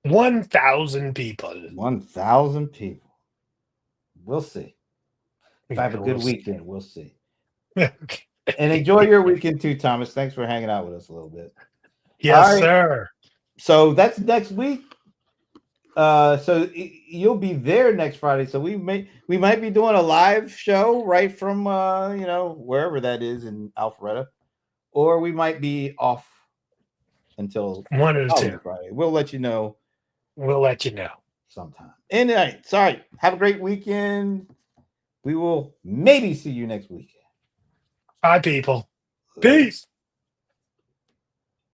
Speaker 2: 1,000 people.
Speaker 1: 1,000 people. We'll see. If I have a
Speaker 2: Yeah,
Speaker 1: good
Speaker 2: we'll see.
Speaker 1: weekend, we'll see.
Speaker 2: Okay.
Speaker 1: And enjoy your weekend too, Thomas. Thanks for hanging out with us a little bit.
Speaker 2: Yes,
Speaker 1: All right.
Speaker 2: sir.
Speaker 1: So that's next week. So you'll be there next Friday. So we might be doing a live show right from wherever that is in Alpharetta, or we might be off until
Speaker 2: One of the two.
Speaker 1: Friday. We'll let you know.
Speaker 2: We'll let you know.
Speaker 1: Sometime. And sorry. Have a great weekend. We will maybe see you next weekend.
Speaker 2: Bye, people. Peace.